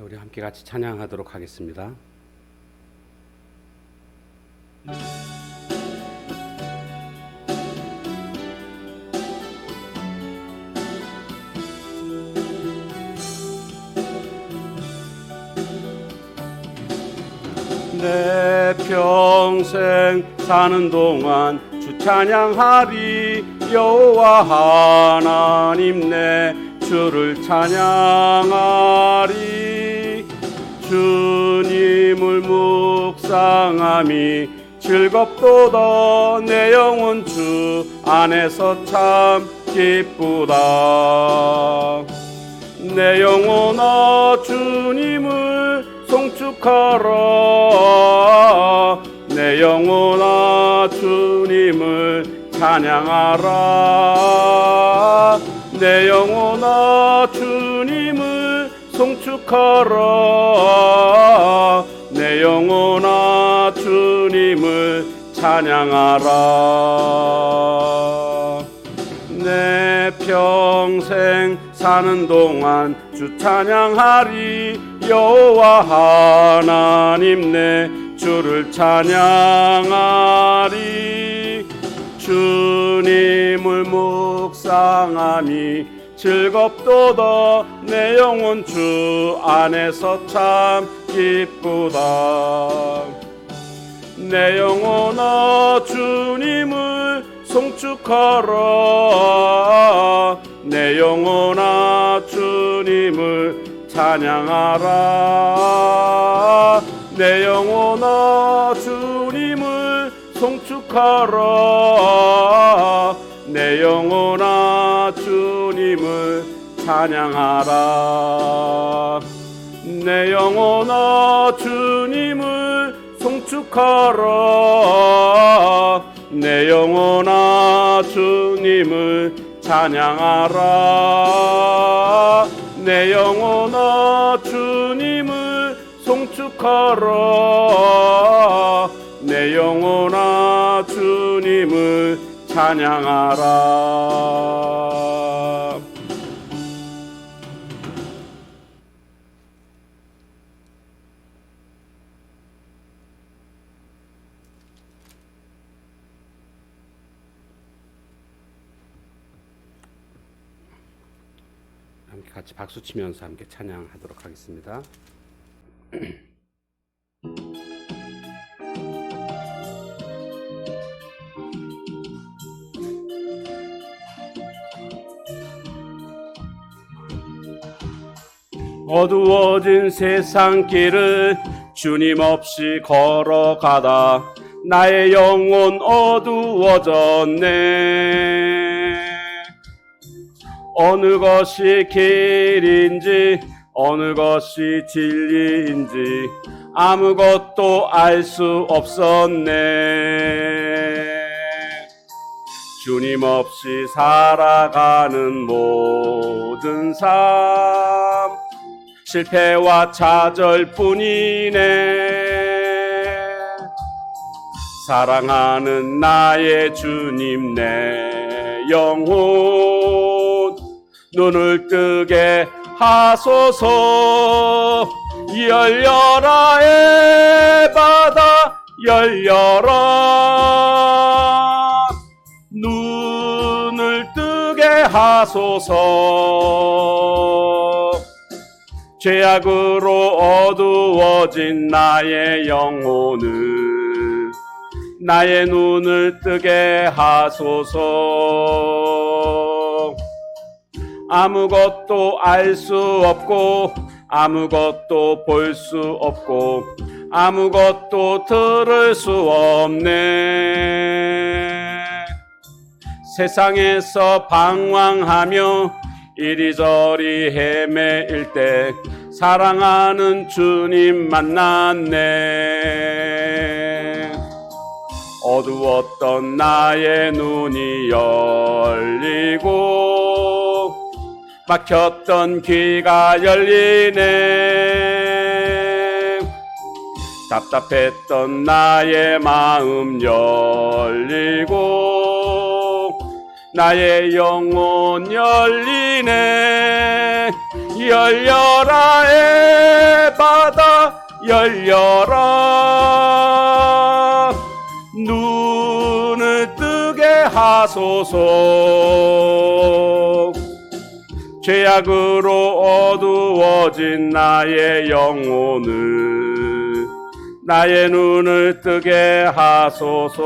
우리 함께 같이 찬양하도록 하겠습니다. 내 평생 사는 동안 주 찬양하리. 여호와 하나님 내 주를 찬양하리. 주님을 묵상함이 즐겁도다. 내 영혼 주 안에서 참 기쁘다. 내 영혼아 주님을 송축하라. 내 영혼아 주님을 찬양하라. 내 영혼아 주님을 송축하라. 내 영혼아 주님을 찬양하라. 내 평생 사는 동안 주 찬양하리. 여호와 하나님 내 주를 찬양하리. 주님을 묵상함이 즐겁도다. 내 영혼 주 안에서 참 기쁘다. 내 영혼아 주님을 송축하라. 내 영혼아 주님을 찬양하라. 내 영혼아 주님을 송축하라. 내 영혼아 주님을 찬양하라. 내 영혼아 주님을 송축하라. 내 영혼아 주님을 찬양하라. 내 영혼아 주님을 송축하라. 내 영혼아 주님을 찬양하라. 함께 같이 박수 치면서 함께 찬양하도록 하겠습니다. 어두워진 세상 길을 주님 없이 걸어가다 나의 영혼 어두워졌네. 어느 것이 길인지 어느 것이 진리인지 아무것도 알 수 없었네. 주님 없이 살아가는 모든 삶 실패와 좌절뿐이네. 사랑하는 나의 주님 내 영혼 눈을 뜨게 하소서. 열려라 에바다 열려라. 눈을 뜨게 하소서. 죄악으로 어두워진 나의 영혼을 나의 눈을 뜨게 하소서. 아무것도 알 수 없고 아무것도 볼 수 없고 아무것도 들을 수 없네. 세상에서 방황하며 이리저리 헤매일 때 사랑하는 주님 만났네. 어두웠던 나의 눈이 열리고 막혔던 귀가 열리네. 답답했던 나의 마음 열리고 나의 영혼 열리네. 열려라 의 바다 열려라. 눈을 뜨게 하소서. 죄악으로 어두워진 나의 영혼을, 나의 눈을 뜨게 하소서.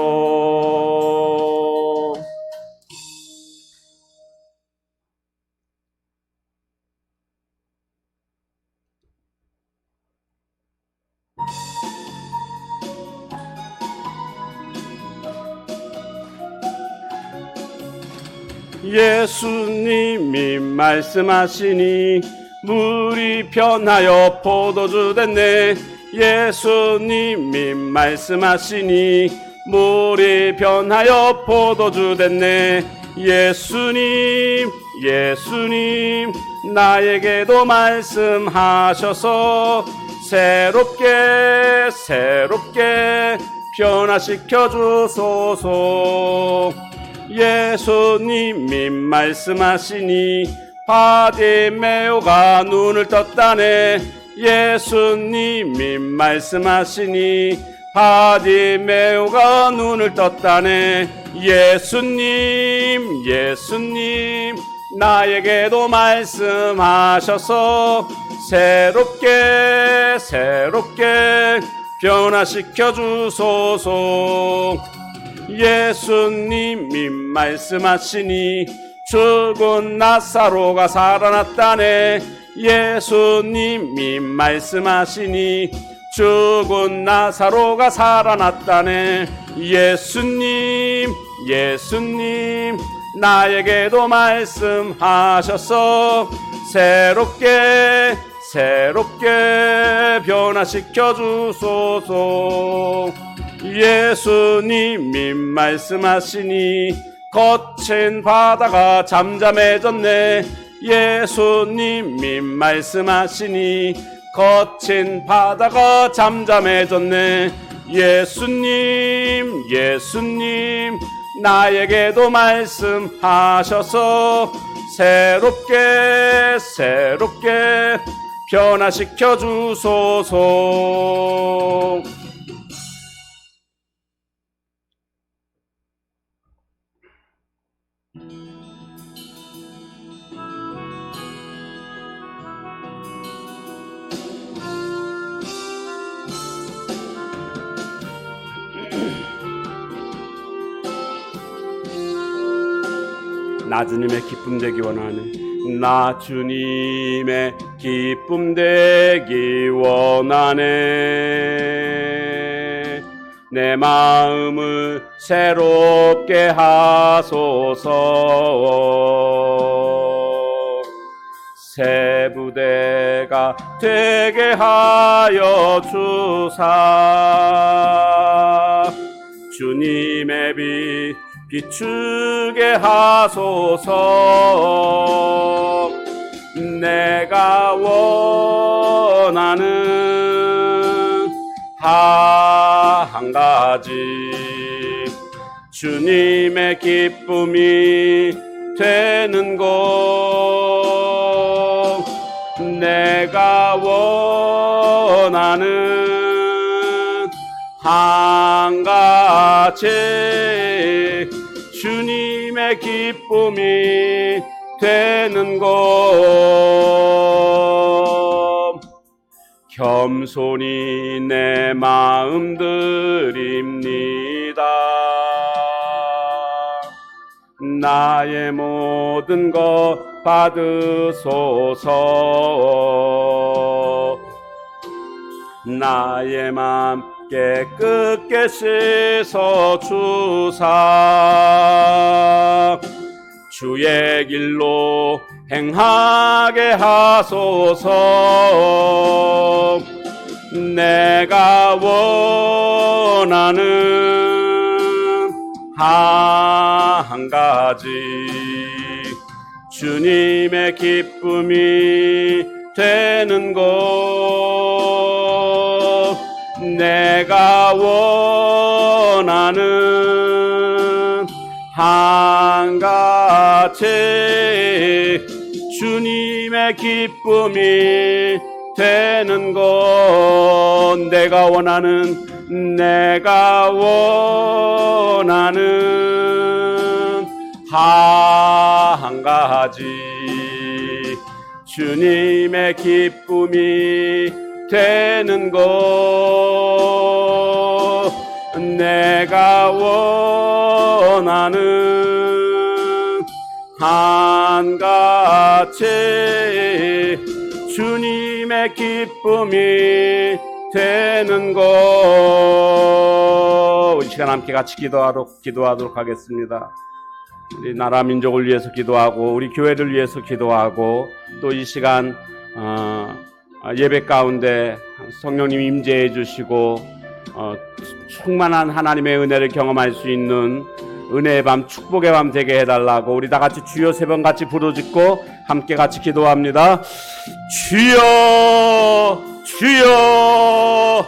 예수님이 말씀하시니 물이 변하여 포도주 됐네. 예수님이 말씀하시니 물이 변하여 포도주 됐네. 예수님 예수님 나에게도 말씀하셔서 새롭게 변화시켜 주소서. 예수님이 말씀하시니 바디메오가 눈을 떴다네. 예수님이 말씀하시니 바디메오가 눈을 떴다네. 예수님 나에게도 말씀하셔서 새롭게 변화시켜 주소서. 예수님이 말씀하시니 죽은 나사로가 살아났다네. 예수님이 말씀하시니 죽은 나사로가 살아났다네. 예수님 나에게도 말씀하셔서 새롭게 변화시켜 주소서. 예수님이 말씀하시니 거친 바다가 잠잠해졌네. 예수님이 말씀하시니 거친 바다가 잠잠해졌네. 예수님 나에게도 말씀하셔서 새롭게 변화시켜 주소서. 나 주님의 기쁨 되기 원하네. 나 주님의 기쁨 되기 원하네. 내 마음을 새롭게 하소서. 새 부대가 되게 하여 주사. 주님의 빛 비추게 하소서. 내가 원하는 한 가지 주님의 기쁨이 되는 것. 내가 원하는 한 가지 주님의 기쁨이 되는 것. 겸손히 내 마음 드립니다. 나의 모든 것 받으소서. 나의 맘 깨끗게 씻어 주사. 주의 길로 행하게 하소서. 내가 원하는 한 가지 주님의 기쁨이 되는 것. 내가 원하는 한같이 주님의 기쁨이 되는 것 내가 원하는 한 가지 주님의 기쁨이 되는 것 내가 원하는 한같이 주님의 기쁨이 되는 것. 이 시간 함께 같이 기도하도록 하겠습니다. 우리 나라 민족을 위해서 기도하고 우리 교회를 위해서 기도하고 또 이 시간 예배 가운데 성령님 임재해 주시고 충만한 하나님의 은혜를 경험할 수 있는 은혜의 밤, 축복의 밤 되게 해달라고 우리 다 같이 주여 세 번 같이 부르짖고 함께 같이 기도합니다. 주여, 주여,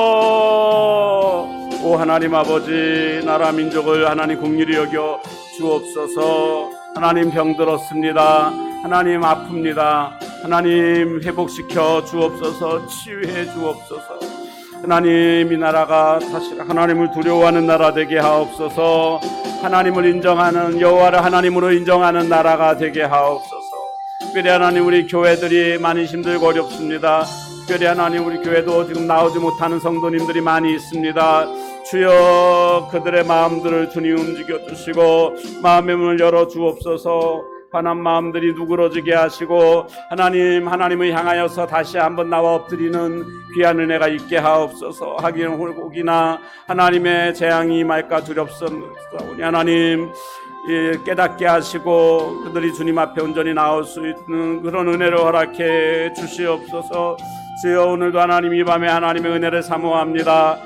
주여. 오 하나님 아버지, 나라 민족을 하나님 긍휼히 여겨 주옵소서. 하나님 병들었습니다. 하나님 아픕니다. 하나님 회복시켜 주옵소서. 치유해 주옵소서. 하나님 이 나라가 다시 하나님을 두려워하는 나라 되게 하옵소서. 하나님을 인정하는 여호와를 하나님으로 인정하는 나라가 되게 하옵소서. 특별히 하나님 우리 교회들이 많이 힘들고 어렵습니다. 특별히 하나님 우리 교회도 지금 나오지 못하는 성도님들이 많이 있습니다. 주여 그들의 마음들을 주님 움직여 주시고 마음의 문을 열어 주옵소서. 환한 마음들이 누그러지게 하시고 하나님을 향하여서 다시 한번 나와 엎드리는 귀한 은혜가 있게 하옵소서. 하기는 혹이나 하나님의 재앙이 임할까 두렵사오니 하나님 깨닫게 하시고 그들이 주님 앞에 온전히 나올 수 있는 그런 은혜를 허락해 주시옵소서. 주여 오늘도 하나님 이 밤에 하나님의 은혜를 사모합니다.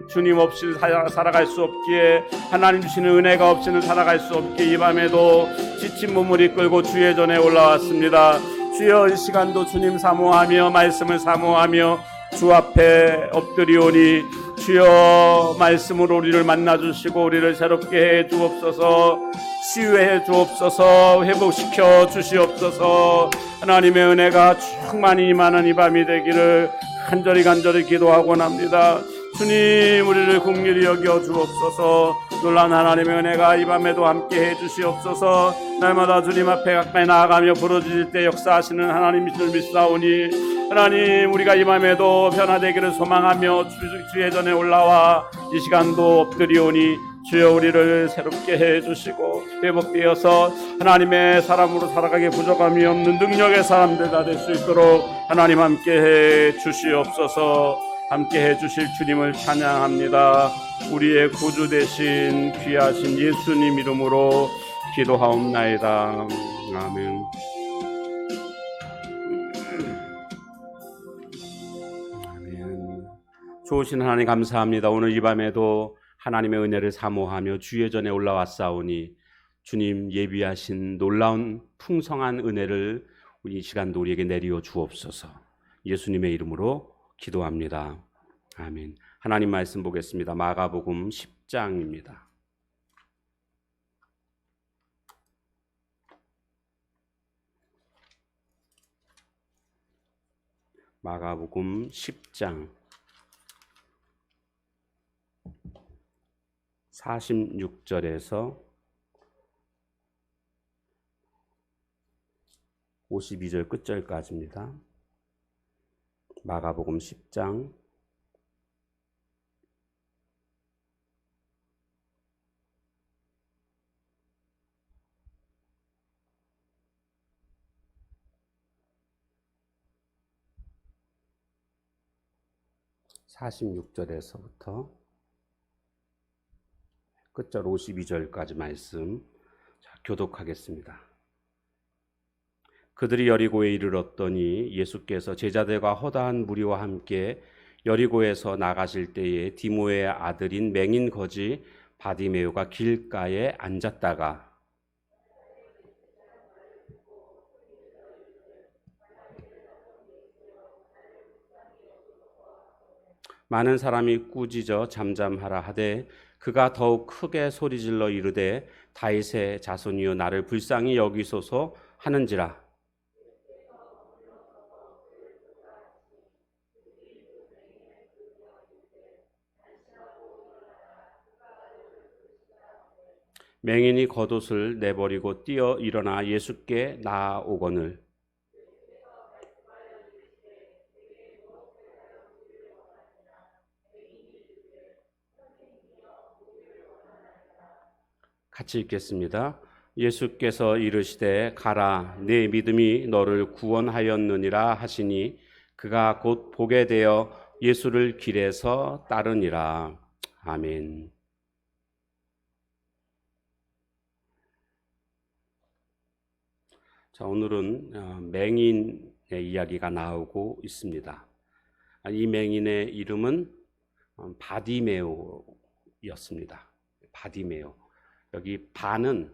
주님 없이 살아갈 수 없기에 하나님 주시는 은혜가 없이는 살아갈 수 없기에 이 밤에도 지친 몸을 이끌고 주의 전에 올라왔습니다. 주여 이 시간도 주님 사모하며 말씀을 사모하며 주 앞에 엎드리오니 주여 말씀으로 우리를 만나주시고 우리를 새롭게 해 주옵소서. 치유해 주옵소서. 회복시켜 주시옵소서. 하나님의 은혜가 충만히 임하는 이 밤이 되기를 간절히 기도하곤 합니다. 주님 우리를 긍휼히 여겨 주옵소서. 놀라운 하나님의 은혜가 이 밤에도 함께 해 주시옵소서. 날마다 주님 앞에 가까이 나아가며 부르짖을 때 역사하시는 하나님이 줄 믿사오니 하나님 우리가 이 밤에도 변화되기를 소망하며 주의 전에 올라와 이 시간도 엎드리오니 주여 우리를 새롭게 해주시고 회복되어서 하나님의 사람으로 살아가기 부족함이 없는 능력의 사람들 다 될 수 있도록 하나님 함께 해 주시옵소서. 함께 해 주실 주님을 찬양합니다. 우리의 구주 되신 귀하신 예수님 이름으로 기도하옵나이다. 아멘. 아멘. 좋으신 하나님 감사합니다. 오늘 이 밤에도 하나님의 은혜를 사모하며 주의 전에 올라왔사오니 주님 예비하신 놀라운 풍성한 은혜를 이 시간도 우리에게 내리어 주옵소서. 예수님의 이름으로 기도합니다. 아멘. 하나님 말씀 보겠습니다. 마가복음 10장입니다. 마가복음 10장 46절에서 52절 끝절까지입니다. 마가복음 10장 46절에서부터 끝절 52절까지 말씀 교독하겠습니다. 그들이 여리고에 이르렀더니 예수께서 제자들과 허다한 무리와 함께 여리고에서 나가실 때에 디모의 아들인 맹인 거지 바디메오가 길가에 앉았다가 많은 사람이 꾸짖어 잠잠하라 하되 그가 더욱 크게 소리질러 이르되 다윗의 자손이여 나를 불쌍히 여기소서 하는지라. 맹인이 겉옷을 내버리고 뛰어 일어나 예수께 나아오거늘 같이 읽겠습니다. 예수께서 이르시되 가라 내 믿음이 너를 구원하였느니라 하시니 그가 곧 보게 되어 예수를 길에서 따르니라. 아멘. 자, 오늘은 맹인의 이야기가 나오고 있습니다. 이 맹인의 이름은 바디메오였습니다. 바디메오. 여기 바는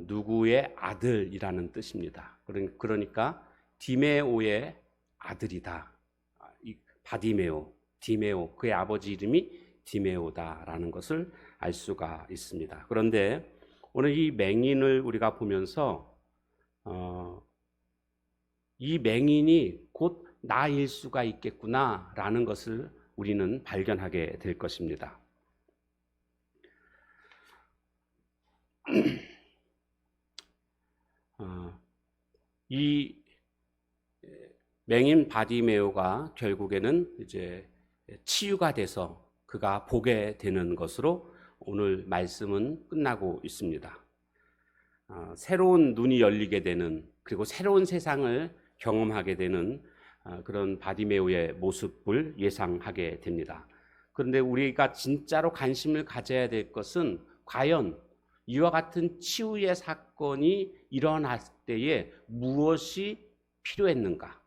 누구의 아들이라는 뜻입니다. 그러니까 디메오의 아들이다. 바디메오, 디메오, 그의 아버지 이름이 디메오다라는 것을 알 수가 있습니다. 그런데 오늘 이 맹인을 우리가 보면서 이 맹인이 곧 나일 수가 있겠구나라는 것을 우리는 발견하게 될 것입니다. 이 맹인 바디메오가 결국에는 이제 치유가 돼서 그가 보게 되는 것으로 오늘 말씀은 끝나고 있습니다. 새로운 눈이 열리게 되는, 그리고 새로운 세상을 경험하게 되는 그런 바디메오의 모습을 예상하게 됩니다. 그런데 우리가 진짜로 관심을 가져야 될 것은 과연 이와 같은 치유의 사건이 일어났을 때에 무엇이 필요했는가?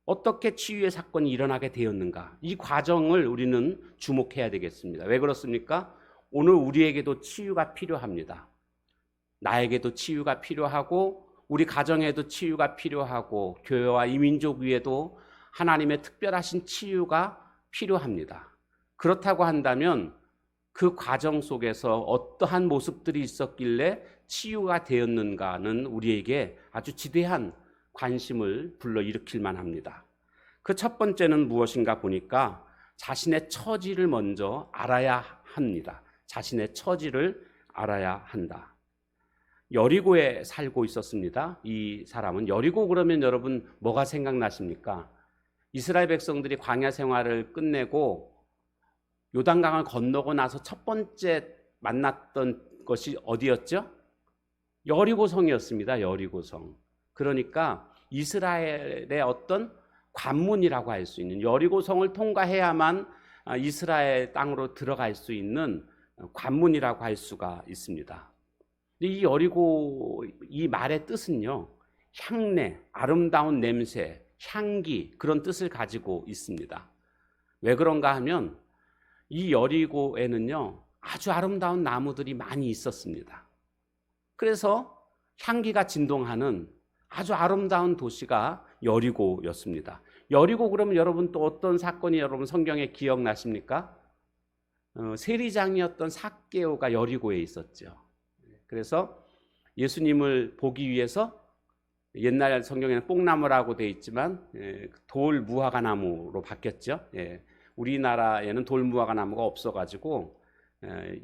어떻게 치유의 사건이 일어나게 되었는가? 이 과정을 우리는 주목해야 되겠습니다. 왜 그렇습니까? 오늘 우리에게도 치유가 필요합니다. 나에게도 치유가 필요하고 우리 가정에도 치유가 필요하고 교회와 이 민족 위에도 하나님의 특별하신 치유가 필요합니다. 그렇다고 한다면 그 과정 속에서 어떠한 모습들이 있었길래 치유가 되었는가는 우리에게 아주 지대한 관심을 불러일으킬 만합니다. 그 첫 번째는 무엇인가 보니까 자신의 처지를 먼저 알아야 합니다. 자신의 처지를 알아야 한다. 여리고에 살고 있었습니다. 이 사람은. 여리고 그러면 여러분 뭐가 생각나십니까? 이스라엘 백성들이 광야 생활을 끝내고 요단강을 건너고 나서 첫 번째 만났던 것이 어디였죠? 여리고성이었습니다. 여리고성. 그러니까 이스라엘의 어떤 관문이라고 할 수 있는, 여리고성을 통과해야만 이스라엘 땅으로 들어갈 수 있는 관문이라고 할 수가 있습니다. 이 여리고, 이 말의 뜻은요, 향내, 아름다운 냄새, 향기, 그런 뜻을 가지고 있습니다. 왜 그런가 하면 이 여리고에는요 아주 아름다운 나무들이 많이 있었습니다. 그래서 향기가 진동하는 아주 아름다운 도시가 여리고였습니다. 여리고 그러면 여러분 또 어떤 사건이 여러분 성경에 기억나십니까? 세리장이었던 삭개오가 여리고에 있었죠. 그래서 예수님을 보기 위해서 옛날 성경에는 뽕나무라고 되어 있지만 돌 무화과 나무로 바뀌었죠. 우리나라에는 돌 무화과 나무가 없어가지고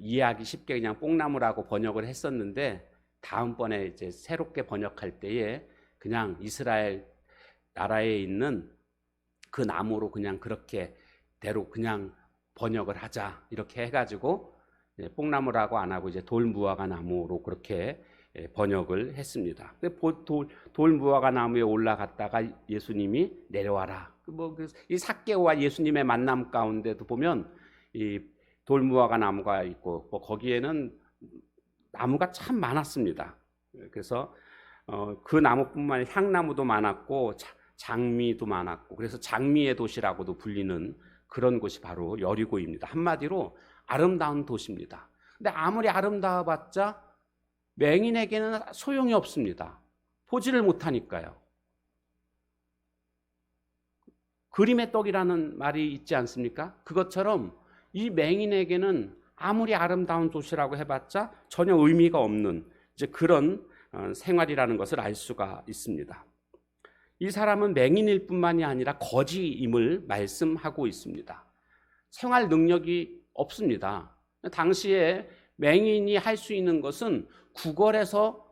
이해하기 쉽게 그냥 뽕나무라고 번역을 했었는데, 다음번에 이제 새롭게 번역할 때에 그냥 이스라엘 나라에 있는 그 나무로 그냥 그렇게 대로 그냥 번역을 하자 이렇게 해가지고 뽕나무라고 안 하고 이제 돌 무화과 나무로 그렇게 번역을 했습니다. 돌 무화과 나무에 올라갔다가 예수님이 내려와라. 이 삭개오와 예수님의 만남 가운데도 보면 이 돌 무화과 나무가 있고 거기에는 나무가 참 많았습니다. 그래서 그 나무뿐만 아니라 향나무도 많았고 장미도 많았고, 그래서 장미의 도시라고도 불리는 그런 곳이 바로 여리고입니다. 한마디로 아름다운 도시입니다. 근데 아무리 아름다워봤자 맹인에게는 소용이 없습니다. 보지를 못하니까요. 그림의 떡이라는 말이 있지 않습니까? 그것처럼 이 맹인에게는 아무리 아름다운 도시라고 해봤자 전혀 의미가 없는 이제 그런 생활이라는 것을 알 수가 있습니다. 이 사람은 맹인일 뿐만이 아니라 거지임을 말씀하고 있습니다. 생활 능력이 없습니다. 당시에 맹인이 할 수 있는 것은 구걸해서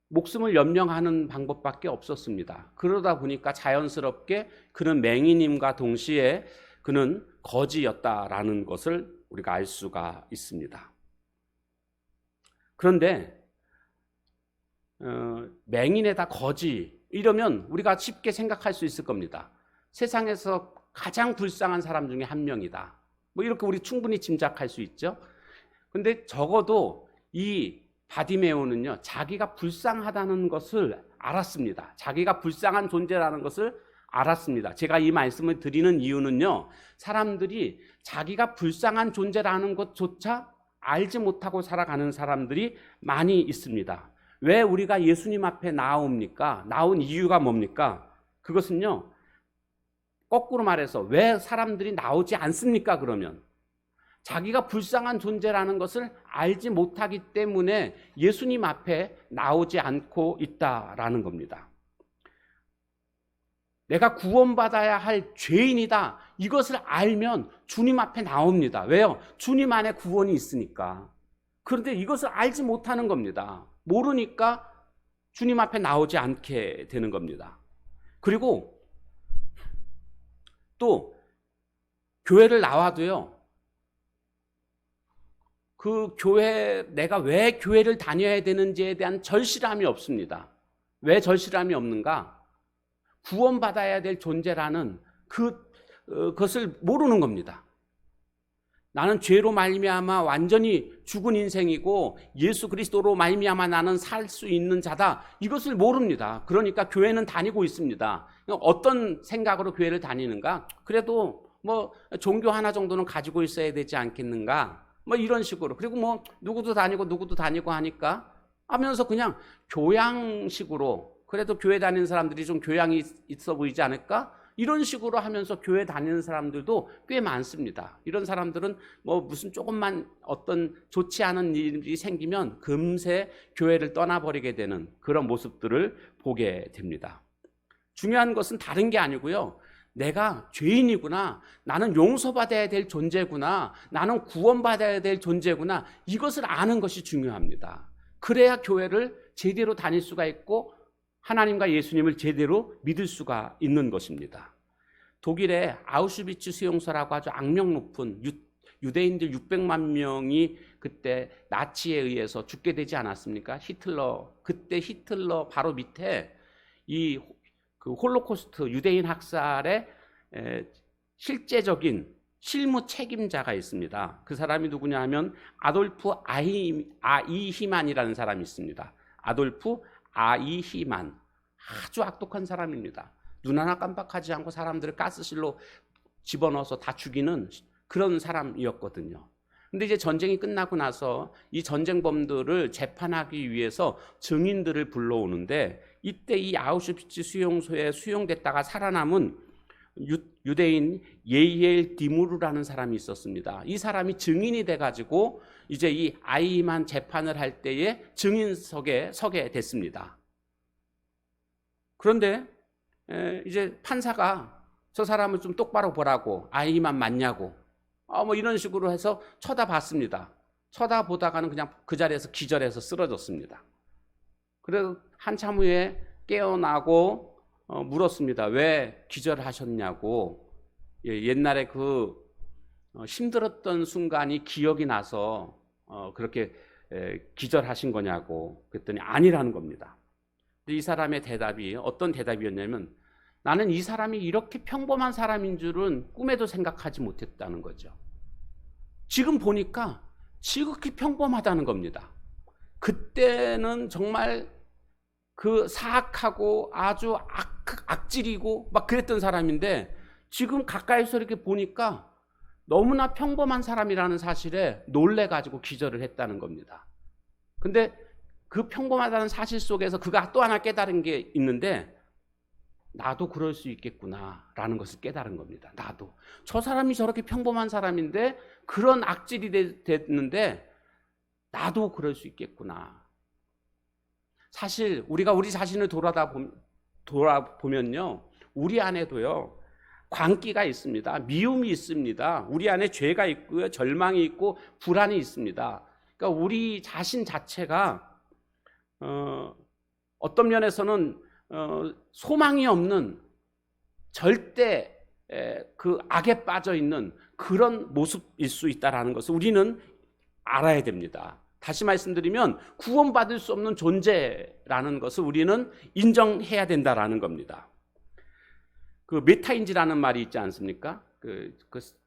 목숨을 연명하는 방법밖에 없었습니다. 그러다 보니까 자연스럽게 그는 맹인임과 동시에 그는 거지였다라는 것을 우리가 알 수가 있습니다. 그런데 맹인에다 거지 이러면 우리가 쉽게 생각할 수 있을 겁니다. 세상에서 가장 불쌍한 사람 중에 한 명이다. 뭐 이렇게 우리 충분히 짐작할 수 있죠. 근데 적어도 이 바디메오는요, 자기가 불쌍하다는 것을 알았습니다. 자기가 불쌍한 존재라는 것을 알았습니다. 제가 이 말씀을 드리는 이유는요, 사람들이 자기가 불쌍한 존재라는 것조차 알지 못하고 살아가는 사람들이 많이 있습니다. 왜 우리가 예수님 앞에 나옵니까? 나온 이유가 뭡니까? 그것은요, 거꾸로 말해서 왜 사람들이 나오지 않습니까? 그러면 자기가 불쌍한 존재라는 것을 알지 못하기 때문에 예수님 앞에 나오지 않고 있다라는 겁니다. 내가 구원받아야 할 죄인이다, 이것을 알면 주님 앞에 나옵니다. 왜요? 주님 안에 구원이 있으니까. 그런데 이것을 알지 못하는 겁니다. 모르니까 주님 앞에 나오지 않게 되는 겁니다. 그리고 또 교회를 나와도요, 그 교회, 내가 왜 교회를 다녀야 되는지에 대한 절실함이 없습니다. 왜 절실함이 없는가? 구원받아야 될 존재라는 그것을 모르는 겁니다. 나는 죄로 말미암아 완전히 죽은 인생이고 예수 그리스도로 말미암아 나는 살 수 있는 자다, 이것을 모릅니다. 그러니까 교회는 다니고 있습니다. 어떤 생각으로 교회를 다니는가? 그래도 뭐 종교 하나 정도는 가지고 있어야 되지 않겠는가? 뭐 이런 식으로. 그리고 뭐 누구도 다니고 하니까 하면서 그냥 교양식으로, 그래도 교회 다니는 사람들이 좀 교양이 있어 보이지 않을까? 이런 식으로 하면서 교회 다니는 사람들도 꽤 많습니다. 이런 사람들은 뭐 무슨 조금만 어떤 좋지 않은 일이 생기면 금세 교회를 떠나버리게 되는 그런 모습들을 보게 됩니다. 중요한 것은 다른 게 아니고요, 내가 죄인이구나, 나는 용서받아야 될 존재구나, 나는 구원받아야 될 존재구나, 이것을 아는 것이 중요합니다. 그래야 교회를 제대로 다닐 수가 있고 하나님과 예수님을 제대로 믿을 수가 있는 것입니다. 독일의 아우슈비츠 수용소라고 아주 악명 높은 유대인들 600만 명이 그때 나치에 의해서 죽게 되지 않았습니까? 그때 히틀러 바로 밑에 그 홀로코스트 유대인 학살의 실제적인 실무 책임자가 있습니다. 그 사람이 누구냐 하면 아돌프 아이히만이라는 사람이 있습니다. 아돌프 아이히만, 아주 악독한 사람입니다. 눈 하나 깜빡하지 않고 사람들을 가스실로 집어넣어서 다 죽이는 그런 사람이었거든요. 근데 이제 전쟁이 끝나고 나서 이 전쟁범들을 재판하기 위해서 증인들을 불러오는데, 이때 이 아우슈비츠 수용소에 수용됐다가 살아남은 유대인 예이엘 디무르라는 사람이 있었습니다. 이 사람이 증인이 돼가지고 이제 이 아이만 재판을 할 때에 증인석에 서게 됐습니다. 그런데 이제 판사가 저 사람을 좀 똑바로 보라고, 아이만 맞냐고 뭐 이런 식으로 해서 쳐다봤습니다. 쳐다보다가는 그냥 그 자리에서 기절해서 쓰러졌습니다. 그래서 한참 후에 깨어나고 물었습니다. 왜 기절하셨냐고. 옛날에 그 힘들었던 순간이 기억이 나서 그렇게 기절하신 거냐고. 그랬더니 아니라는 겁니다. 근데 이 사람의 대답이 어떤 대답이었냐면, 나는 이 사람이 이렇게 평범한 사람인 줄은 꿈에도 생각하지 못했다는 거죠. 지금 보니까 지극히 평범하다는 겁니다. 그때는 정말 그 사악하고 아주 악질이고 막 그랬던 사람인데, 지금 가까이서 이렇게 보니까 너무나 평범한 사람이라는 사실에 놀래가지고 기절을 했다는 겁니다. 근데 그 평범하다는 사실 속에서 그가 또 하나 깨달은 게 있는데, 나도 그럴 수 있겠구나라는 것을 깨달은 겁니다. 나도. 저 사람이 저렇게 평범한 사람인데 그런 악질이 됐는데 나도 그럴 수 있겠구나. 사실 우리가 우리 자신을 돌아보면요, 우리 안에도요 광기가 있습니다. 미움이 있습니다. 우리 안에 죄가 있고요, 절망이 있고 불안이 있습니다. 그러니까 우리 자신 자체가 어떤 면에서는 소망이 없는, 절대 그 악에 빠져 있는 그런 모습일 수 있다는 것을 우리는 알아야 됩니다. 다시 말씀드리면 구원받을 수 없는 존재라는 것을 우리는 인정해야 된다라는 겁니다. 그 메타인지라는 말이 있지 않습니까? 그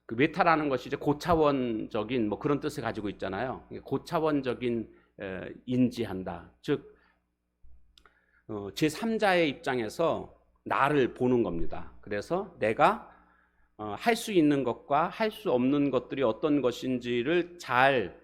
메타라는 것이 이제 고차원적인 뭐 그런 뜻을 가지고 있잖아요. 고차원적인 인지한다. 즉 제3자의 입장에서 나를 보는 겁니다. 그래서 내가 할 수 있는 것과 할 수 없는 것들이 어떤 것인지를 잘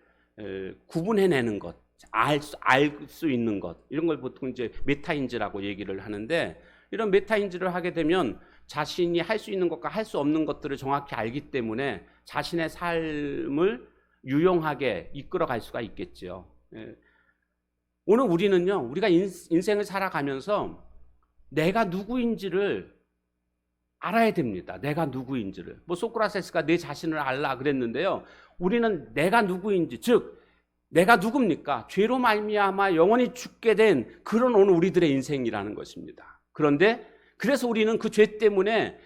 구분해내는 것, 알 수 있는 것, 이런 걸 보통 이제 메타인지라고 얘기를 하는데, 이런 메타인지를 하게 되면 자신이 할 수 있는 것과 할 수 없는 것들을 정확히 알기 때문에 자신의 삶을 유용하게 이끌어갈 수가 있겠죠. 오늘 우리는요, 우리가 인생을 살아가면서 내가 누구인지를 알아야 됩니다. 내가 누구인지를. 뭐 소크라테스가 내 자신을 알라 그랬는데요, 우리는 내가 누구인지, 즉 내가 누굽니까? 죄로 말미암아 영원히 죽게 된 그런 오늘 우리들의 인생이라는 것입니다. 그런데 그래서 우리는 그 죄 때문에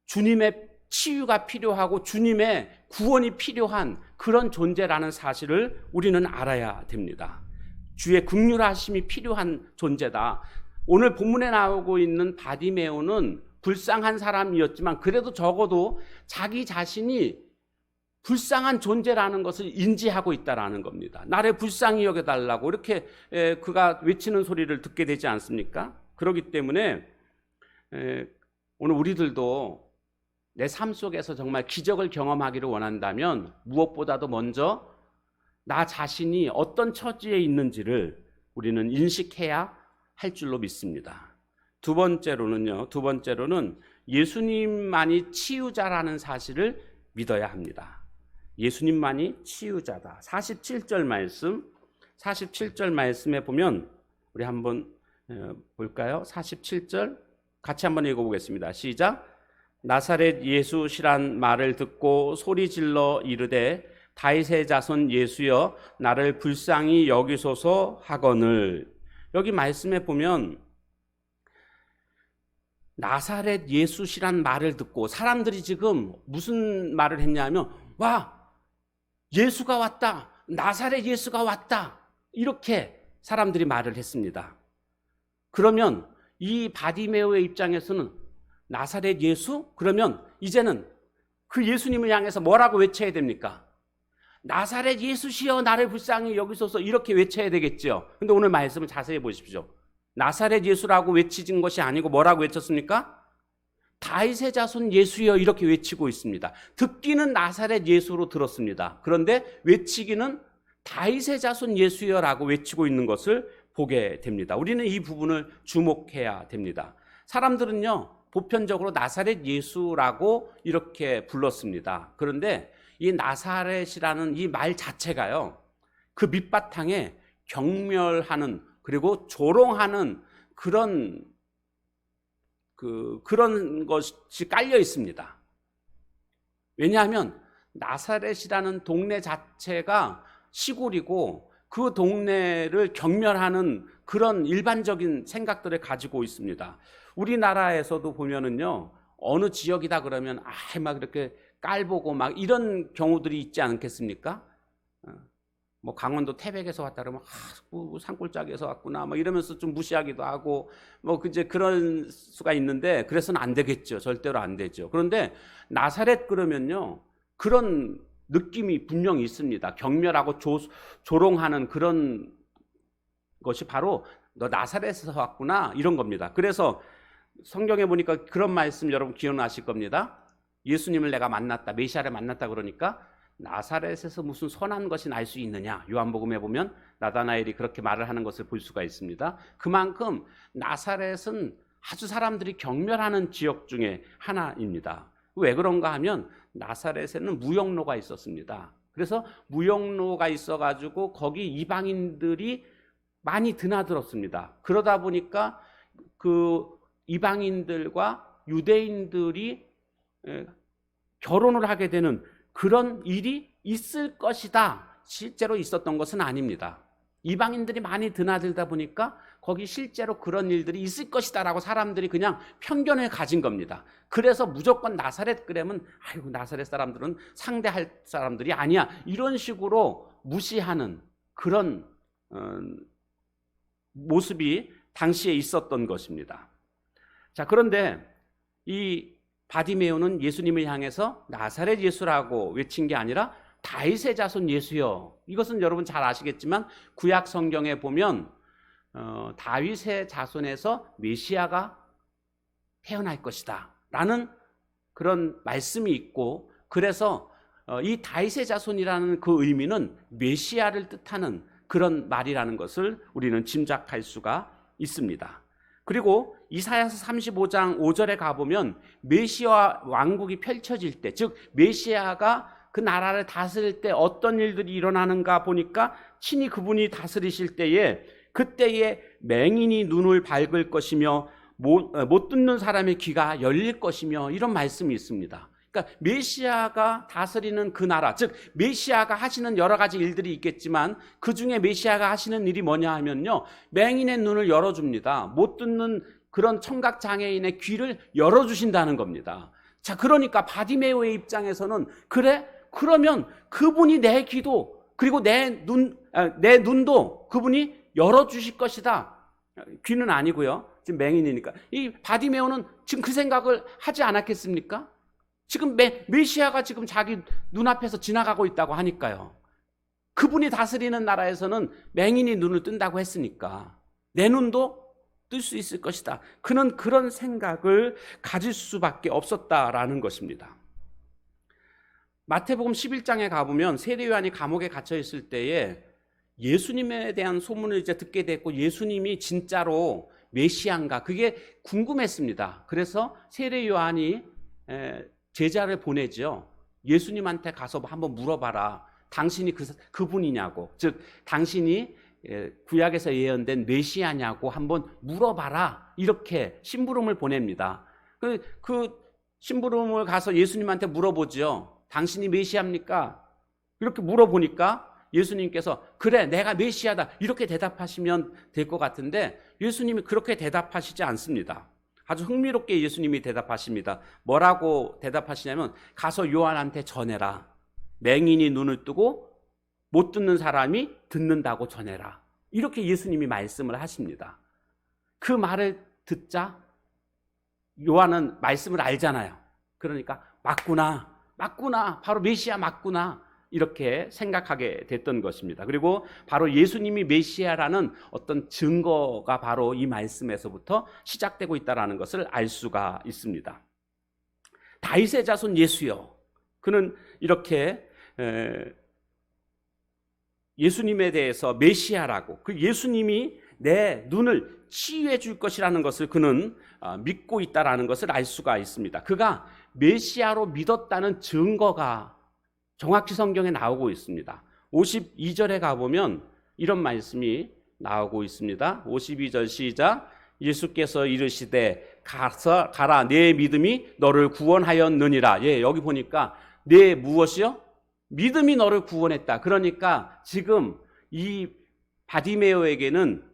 주님의 치유가 필요하고 주님의 구원이 필요한 그런 존재라는 사실을 우리는 알아야 됩니다. 주의 긍휼하심이 필요한 존재다. 오늘 본문에 나오고 있는 바디메오는 불쌍한 사람이었지만 그래도 적어도 자기 자신이 불쌍한 존재라는 것을 인지하고 있다라는 겁니다. 나를 불쌍히 여겨달라고 이렇게 그가 외치는 소리를 듣게 되지 않습니까? 그렇기 때문에 오늘 우리들도 내 삶 속에서 정말 기적을 경험하기를 원한다면 무엇보다도 먼저 나 자신이 어떤 처지에 있는지를 우리는 인식해야 할 줄로 믿습니다. 두 번째로는 예수님만이 치유자라는 사실을 믿어야 합니다. 예수님만이 치유자다. 47절 말씀에 보면 우리 한번 볼까요? 47절 같이 한번 읽어보겠습니다. 시작. 나사렛 예수시란 말을 듣고 소리질러 이르되 다윗의 자손 예수여 나를 불쌍히 여기소서 하거늘. 여기 말씀에 보면 나사렛 예수시란 말을 듣고 사람들이 지금 무슨 말을 했냐면, 와, 예수가 왔다, 나사렛 예수가 왔다, 이렇게 사람들이 말을 했습니다. 그러면 이 바디메오의 입장에서는 나사렛 예수? 그러면 이제는 그 예수님을 향해서 뭐라고 외쳐야 됩니까? 나사렛 예수시여 나를 불쌍히 여기소서, 이렇게 외쳐야 되겠죠. 근데 오늘 말씀을 자세히 보십시오. 나사렛 예수라고 외치진 것이 아니고 뭐라고 외쳤습니까? 다윗의 자손 예수여, 이렇게 외치고 있습니다. 듣기는 나사렛 예수로 들었습니다. 그런데 외치기는 다윗의 자손 예수여라고 외치고 있는 것을 보게 됩니다. 우리는 이 부분을 주목해야 됩니다. 사람들은요, 보편적으로 나사렛 예수라고 이렇게 불렀습니다. 그런데 이 나사렛이라는 이 말 자체가요, 그 밑바탕에 경멸하는, 그리고 조롱하는 그런 것이 깔려 있습니다. 왜냐하면 나사렛이라는 동네 자체가 시골이고 그 동네를 경멸하는 그런 일반적인 생각들을 가지고 있습니다. 우리나라에서도 보면은요, 어느 지역이다 그러면 막 이렇게 깔보고 막 이런 경우들이 있지 않겠습니까? 뭐 강원도 태백에서 왔다 그러면 산골짜기에서 왔구나 뭐 이러면서 좀 무시하기도 하고 뭐 이제 그런 수가 있는데, 그래서는 안 되겠죠. 절대로 안 되죠. 그런데 나사렛 그러면요, 그런 느낌이 분명히 있습니다. 경멸하고 조롱하는 그런 것이 바로 너 나사렛에서 왔구나, 이런 겁니다. 그래서 성경에 보니까 그런 말씀 여러분 기억나실 겁니다. 예수님을 내가 만났다, 메시아를 만났다 그러니까 나사렛에서 무슨 선한 것이 날 수 있느냐, 요한복음에 보면 나다나엘이 그렇게 말을 하는 것을 볼 수가 있습니다. 그만큼 나사렛은 아주 사람들이 경멸하는 지역 중에 하나입니다. 왜 그런가 하면 나사렛에는 무역로가 있었습니다. 그래서 무역로가 있어가지고 거기 이방인들이 많이 드나들었습니다. 그러다 보니까 그 이방인들과 유대인들이 결혼을 하게 되는 그런 일이 있을 것이다. 실제로 있었던 것은 아닙니다. 이방인들이 많이 드나들다 보니까 거기 실제로 그런 일들이 있을 것이다 라고 사람들이 그냥 편견을 가진 겁니다. 그래서 무조건 나사렛 그러면 아이고 나사렛 사람들은 상대할 사람들이 아니야, 이런 식으로 무시하는 그런 모습이 당시에 있었던 것입니다. 자, 그런데 이 바디메오는 예수님을 향해서 나사렛 예수라고 외친 게 아니라 다윗의 자손 예수여. 이것은 여러분 잘 아시겠지만 구약 성경에 보면 다윗의 자손에서 메시아가 태어날 것이다 라는 그런 말씀이 있고, 그래서 이 다윗의 자손이라는 그 의미는 메시아를 뜻하는 그런 말이라는 것을 우리는 짐작할 수가 있습니다. 그리고 이사야서 35장 5절에 가보면 메시아 왕국이 펼쳐질 때, 즉 메시아가 그 나라를 다스릴 때 어떤 일들이 일어나는가 보니까 친히 그분이 다스리실 때에 그때에 맹인이 눈을 밝을 것이며 못 듣는 사람의 귀가 열릴 것이며, 이런 말씀이 있습니다. 그러니까 메시아가 다스리는 그 나라, 즉 메시아가 하시는 여러 가지 일들이 있겠지만 그 중에 메시아가 하시는 일이 뭐냐 하면요, 맹인의 눈을 열어줍니다. 못 듣는 그런 청각장애인의 귀를 열어주신다는 겁니다. 자, 그러니까 바디메오의 입장에서는 그래? 그러면 그분이 내 귀도 그리고 내 눈도 그분이 열어주실 것이다. 귀는 아니고요, 지금 맹인이니까. 이 바디메오는 지금 그 생각을 하지 않았겠습니까? 지금 메시아가 지금 자기 눈앞에서 지나가고 있다고 하니까요. 그분이 다스리는 나라에서는 맹인이 눈을 뜬다고 했으니까 내 눈도 뜰 수 있을 것이다. 그는 그런 생각을 가질 수밖에 없었다라는 것입니다. 마태복음 11장에 가보면 세례 요한이 감옥에 갇혀 있을 때에 예수님에 대한 소문을 이제 듣게 됐고, 예수님이 진짜로 메시아인가 그게 궁금했습니다. 그래서 세례 요한이 제자를 보내죠. 예수님한테 가서 한번 물어봐라. 당신이 그분이냐고, 즉 당신이 구약에서 예언된 메시아냐고 한번 물어봐라. 이렇게 심부름을 보냅니다. 그 심부름을 가서 예수님한테 물어보죠. 당신이 메시아입니까? 이렇게 물어보니까 예수님께서 그래 내가 메시아다 이렇게 대답하시면 될 것 같은데, 예수님이 그렇게 대답하시지 않습니다. 아주 흥미롭게 예수님이 대답하십니다. 뭐라고 대답하시냐면 가서 요한한테 전해라. 맹인이 눈을 뜨고 못 듣는 사람이 듣는다고 전해라. 이렇게 예수님이 말씀을 하십니다. 그 말을 듣자 요한은 말씀을 알잖아요. 그러니까 맞구나 바로 메시아 맞구나 이렇게 생각하게 됐던 것입니다. 그리고 바로 예수님이 메시아라는 어떤 증거가 바로 이 말씀에서부터 시작되고 있다는 것을 알 수가 있습니다. 다윗의 자손 예수여. 그는 이렇게 예수님에 대해서 메시아라고, 그 예수님이 내 눈을 치유해 줄 것이라는 것을 그는 믿고 있다는 것을 알 수가 있습니다. 그가 메시아로 믿었다는 증거가 정확히 성경에 나오고 있습니다. 52절에 가보면 이런 말씀이 나오고 있습니다. 52절 시작. 예수께서 이르시되 가라 내 믿음이 너를 구원하였느니라. 예, 여기 보니까 내 무엇이요? 믿음이 너를 구원했다. 그러니까 지금 이 바디메오에게는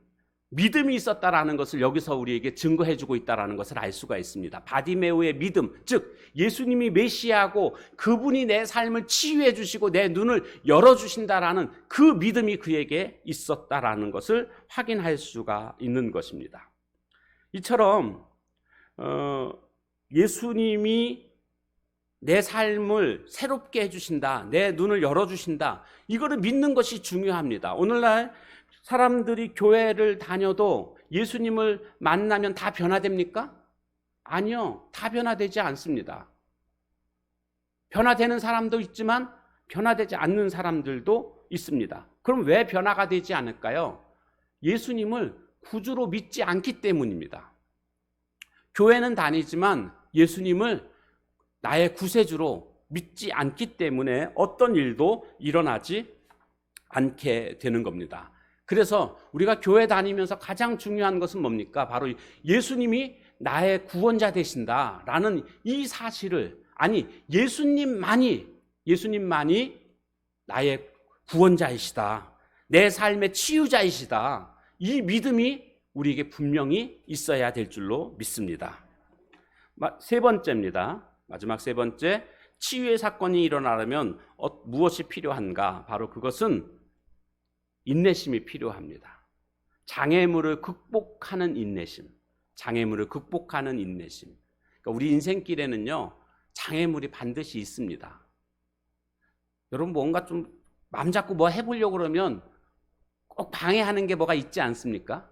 믿음이 있었다라는 것을 여기서 우리에게 증거해주고 있다는 것을 알 수가 있습니다. 바디메오의 믿음, 즉 예수님이 메시아고 그분이 내 삶을 치유해 주시고 내 눈을 열어주신다라는 그 믿음이 그에게 있었다라는 것을 확인할 수가 있는 것입니다. 이처럼 예수님이 내 삶을 새롭게 해주신다, 내 눈을 열어주신다, 이거를 믿는 것이 중요합니다. 오늘날 사람들이 교회를 다녀도 예수님을 만나면 다 변화됩니까? 아니요, 다 변화되지 않습니다. 변화되는 사람도 있지만 변화되지 않는 사람들도 있습니다. 그럼 왜 변화가 되지 않을까요? 예수님을 구주로 믿지 않기 때문입니다. 교회는 다니지만 예수님을 나의 구세주로 믿지 않기 때문에 어떤 일도 일어나지 않게 되는 겁니다. 그래서 우리가 교회 다니면서 가장 중요한 것은 뭡니까? 바로 예수님이 나의 구원자 되신다라는 이 사실을, 아니 예수님만이 나의 구원자이시다, 내 삶의 치유자이시다, 이 믿음이 우리에게 분명히 있어야 될 줄로 믿습니다. 세 번째입니다. 마지막 세 번째, 치유의 사건이 일어나려면 무엇이 필요한가? 바로 그것은 인내심이 필요합니다. 장애물을 극복하는 인내심. 장애물을 극복하는 인내심. 그러니까 우리 인생길에는요, 장애물이 반드시 있습니다. 여러분, 뭔가 좀 마음 잡고 뭐 해보려고 그러면 꼭 방해하는 게 뭐가 있지 않습니까?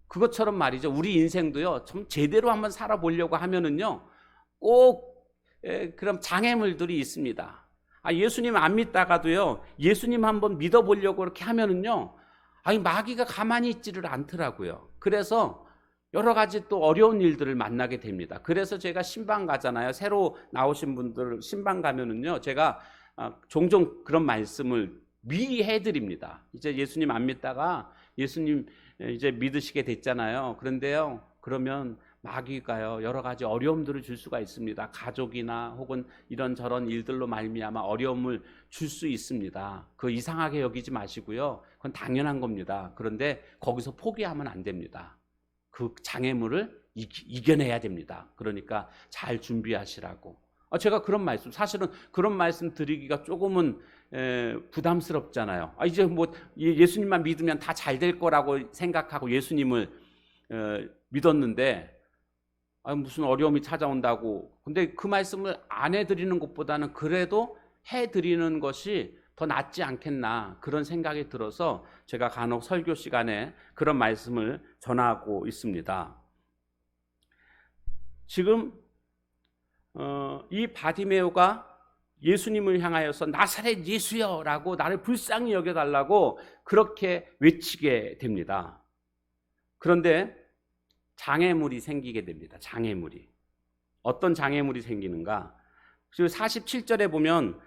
그것처럼 말이죠. 우리 인생도요, 좀 제대로 한번 살아보려고 하면은요, 꼭 그런 장애물들이 있습니다. 예수님 안 믿다가도요, 예수님 한번 믿어보려고 이렇게 하면은요, 마귀가 가만히 있지를 않더라고요. 그래서 여러 가지 또 어려운 일들을 만나게 됩니다. 그래서 제가 신방 가잖아요. 새로 나오신 분들 신방 가면은요, 제가 종종 그런 말씀을 미리 해드립니다. 이제 예수님 안 믿다가 예수님 이제 믿으시게 됐잖아요. 그런데요, 그러면 마귀가요, 여러 가지 어려움들을 줄 수가 있습니다. 가족이나 혹은 이런저런 일들로 말미암아 어려움을 줄 수 있습니다. 그거 이상하게 여기지 마시고요. 그건 당연한 겁니다. 그런데 거기서 포기하면 안 됩니다. 그 장애물을 이겨내야 됩니다. 그러니까 잘 준비하시라고. 제가 그런 말씀, 사실은 그런 말씀 드리기가 조금은 부담스럽잖아요. 이제 뭐 예수님만 믿으면 다 잘 될 거라고 생각하고 예수님을 믿었는데 무슨 어려움이 찾아온다고. 근데 그 말씀을 안 해드리는 것보다는 그래도 해드리는 것이 더 낫지 않겠나, 그런 생각이 들어서 제가 간혹 설교 시간에 그런 말씀을 전하고 있습니다. 지금 이 바디메오가 예수님을 향하여서 나사렛 예수여 라고 나를 불쌍히 여겨달라고 그렇게 외치게 됩니다. 그런데 장애물이 생기게 됩니다. 장애물이. 어떤 장애물이 생기는가? 47절에 보면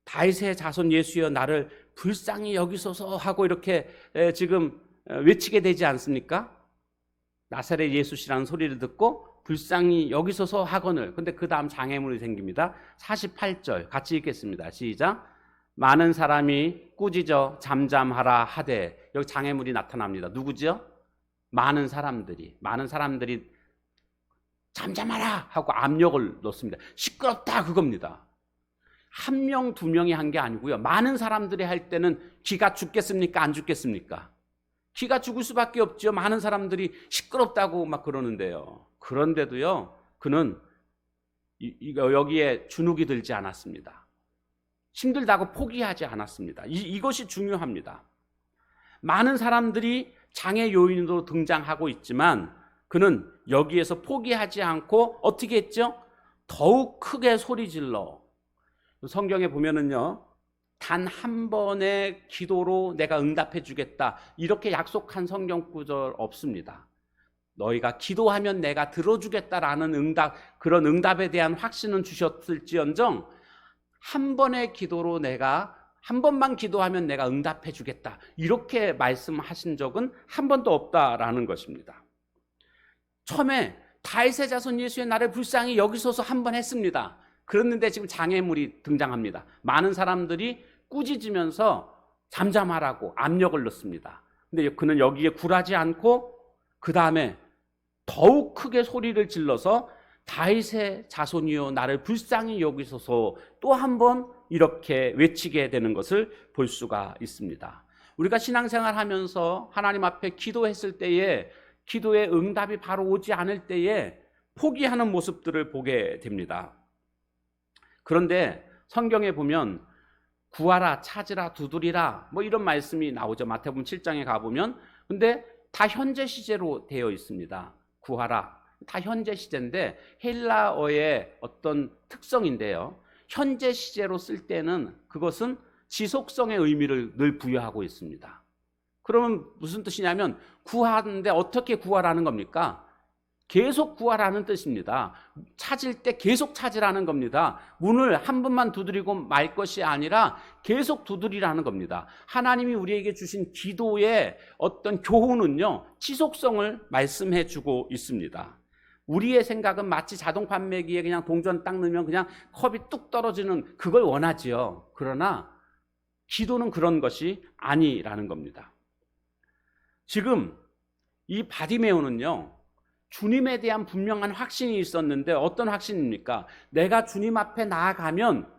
다윗의 자손 예수여 나를 불쌍히 여기소서 하고 이렇게 지금 외치게 되지 않습니까? 나사렛 예수시라는 소리를 듣고 불쌍히 여기소서 하거늘. 근데 그 다음 장애물이 생깁니다. 48절 같이 읽겠습니다. 시작. 많은 사람이 꾸짖어 잠잠하라 하되. 여기 장애물이 나타납니다. 누구죠? 많은 사람들이 잠잠하라 하고 압력을 넣습니다. 시끄럽다 그겁니다. 한 명, 두 명이 한 게 아니고요. 많은 사람들이 할 때는 귀가 죽겠습니까? 안 죽겠습니까? 귀가 죽을 수밖에 없죠. 많은 사람들이 시끄럽다고 막 그러는데요. 그런데도요, 그는 여기에 주눅이 들지 않았습니다. 힘들다고 포기하지 않았습니다. 이것이 중요합니다. 많은 사람들이 장애 요인으로 등장하고 있지만 그는 여기에서 포기하지 않고 어떻게 했죠? 더욱 크게 소리질러. 성경에 보면은요, 단 한 번의 기도로 내가 응답해 주겠다 이렇게 약속한 성경 구절 없습니다. 너희가 기도하면 내가 들어주겠다라는 그런 응답에 대한 확신은 주셨을지언정 한 번의 기도로 한 번만 기도하면 내가 응답해 주겠다 이렇게 말씀하신 적은 한 번도 없다라는 것입니다. 처음에 다윗의 자손 예수의 나를 불쌍히 여기소서 한 번 했습니다. 그랬는데 지금 장애물이 등장합니다. 많은 사람들이 꾸짖으면서 잠잠하라고 압력을 넣습니다. 근데 그는 여기에 굴하지 않고 그 다음에 더욱 크게 소리를 질러서 다윗의 자손이여 나를 불쌍히 여기소서 또 한 번 이렇게 외치게 되는 것을 볼 수가 있습니다. 우리가 신앙생활 하면서 하나님 앞에 기도했을 때에 기도의 응답이 바로 오지 않을 때에 포기하는 모습들을 보게 됩니다. 그런데 성경에 보면 구하라, 찾으라, 두드리라 뭐 이런 말씀이 나오죠. 마태복음 7장에 가보면. 근데 다 현재 시제로 되어 있습니다. 구하라, 다 현재 시제인데 헬라어의 어떤 특성인데요. 현재 시제로 쓸 때는 그것은 지속성의 의미를 늘 부여하고 있습니다. 그러면 무슨 뜻이냐면 구하는데 어떻게 구하라는 겁니까? 계속 구하라는 뜻입니다. 찾을 때 계속 찾으라는 겁니다. 문을 한 번만 두드리고 말 것이 아니라 계속 두드리라는 겁니다. 하나님이 우리에게 주신 기도의 어떤 교훈은요, 지속성을 말씀해 주고 있습니다. 우리의 생각은 마치 자동 판매기에 그냥 동전 딱 넣으면 그냥 컵이 뚝 떨어지는 그걸 원하지요. 그러나 기도는 그런 것이 아니라는 겁니다. 지금 이 바디메오는요, 주님에 대한 분명한 확신이 있었는데 어떤 확신입니까? 내가 주님 앞에 나아가면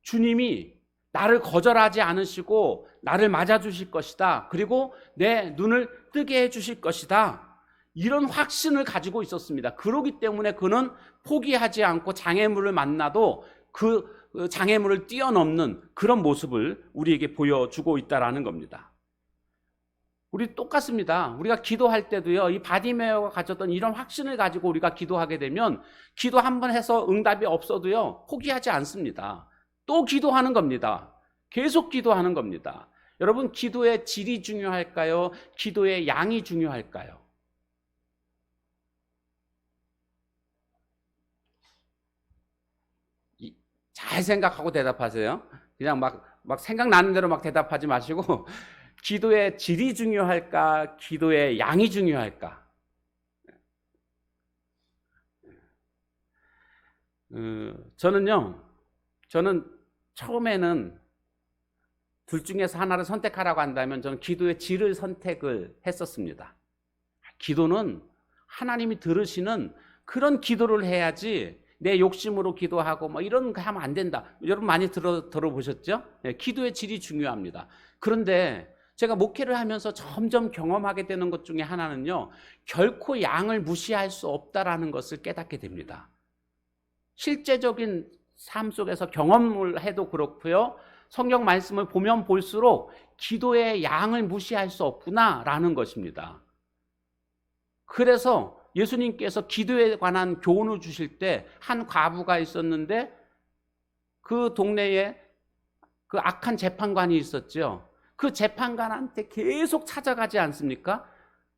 주님이 나를 거절하지 않으시고 나를 맞아주실 것이다. 그리고 내 눈을 뜨게 해주실 것이다. 이런 확신을 가지고 있었습니다. 그렇기 때문에 그는 포기하지 않고 장애물을 만나도 그 장애물을 뛰어넘는 그런 모습을 우리에게 보여주고 있다는 겁니다. 우리 똑같습니다. 우리가 기도할 때도요, 이 바디메오가 가졌던 이런 확신을 가지고 우리가 기도하게 되면 기도 한번 해서 응답이 없어도요, 포기하지 않습니다. 또 기도하는 겁니다. 계속 기도하는 겁니다. 여러분, 기도의 질이 중요할까요? 기도의 양이 중요할까요? 잘 생각하고 대답하세요. 그냥 막 생각나는 대로 막 대답하지 마시고 기도의 질이 중요할까? 기도의 양이 중요할까? 저는 처음에는 둘 중에서 하나를 선택하라고 한다면 저는 기도의 질을 선택을 했었습니다. 기도는 하나님이 들으시는 그런 기도를 해야지 내 욕심으로 기도하고 뭐 이런 거 하면 안 된다. 여러분 많이 들어보셨죠? 기도의 질이 중요합니다. 그런데 제가 목회를 하면서 점점 경험하게 되는 것 중에 하나는요, 결코 양을 무시할 수 없다라는 것을 깨닫게 됩니다. 실제적인 삶 속에서 경험을 해도 그렇고요, 성경 말씀을 보면 볼수록 기도의 양을 무시할 수 없구나라는 것입니다. 그래서 예수님께서 기도에 관한 교훈을 주실 때 한 과부가 있었는데 그 동네에 그 악한 재판관이 있었죠. 그 재판관한테 계속 찾아가지 않습니까?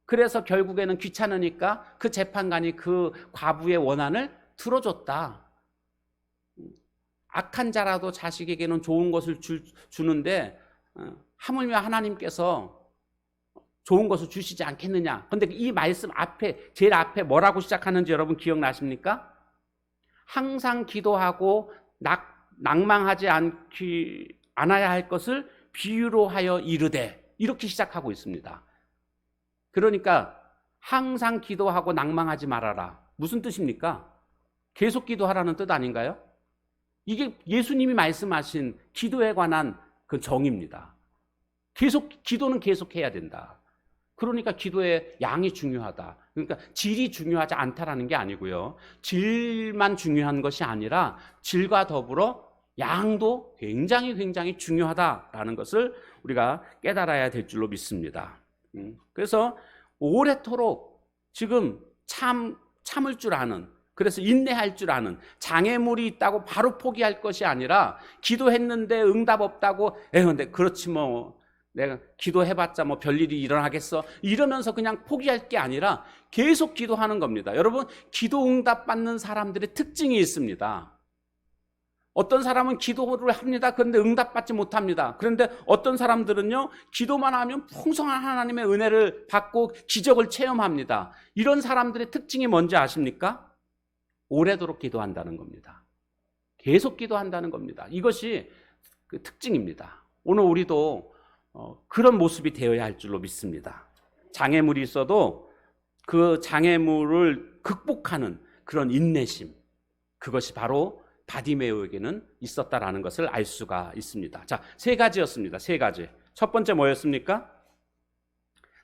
그래서 결국에는 귀찮으니까 그 재판관이 그 과부의 원한을 들어줬다. 악한 자라도 자식에게는 좋은 것을 주는데 하물며 하나님께서 좋은 것을 주시지 않겠느냐. 그런데 이 말씀 앞에, 제일 앞에 뭐라고 시작하는지 여러분 기억나십니까? 항상 기도하고 낭망하지 않아야 할 것을 비유로 하여 이르되, 이렇게 시작하고 있습니다. 그러니까 항상 기도하고 낭망하지 말아라. 무슨 뜻입니까? 계속 기도하라는 뜻 아닌가요? 이게 예수님이 말씀하신 기도에 관한 그 정의입니다. 기도는 계속해야 된다. 그러니까 기도의 양이 중요하다. 그러니까 질이 중요하지 않다라는 게 아니고요, 질만 중요한 것이 아니라 질과 더불어 양도 굉장히 중요하다라는 것을 우리가 깨달아야 될 줄로 믿습니다. 그래서 오래도록 지금 참을 줄 아는, 그래서 인내할 줄 아는, 장애물이 있다고 바로 포기할 것이 아니라 기도했는데 응답 없다고 근데 그렇지 뭐 내가 기도해봤자 뭐 별일이 일어나겠어 이러면서 그냥 포기할 게 아니라 계속 기도하는 겁니다. 여러분, 기도 응답 받는 사람들의 특징이 있습니다. 어떤 사람은 기도를 합니다. 그런데 응답받지 못합니다. 그런데 어떤 사람들은요, 기도만 하면 풍성한 하나님의 은혜를 받고 기적을 체험합니다. 이런 사람들의 특징이 뭔지 아십니까? 오래도록 기도한다는 겁니다. 계속 기도한다는 겁니다. 이것이 그 특징입니다. 오늘 우리도 그런 모습이 되어야 할 줄로 믿습니다. 장애물이 있어도 그 장애물을 극복하는 그런 인내심, 그것이 바로 바디메오에게는 있었다라는 것을 알 수가 있습니다. 자, 세 가지였습니다. 세 가지. 첫 번째 뭐였습니까?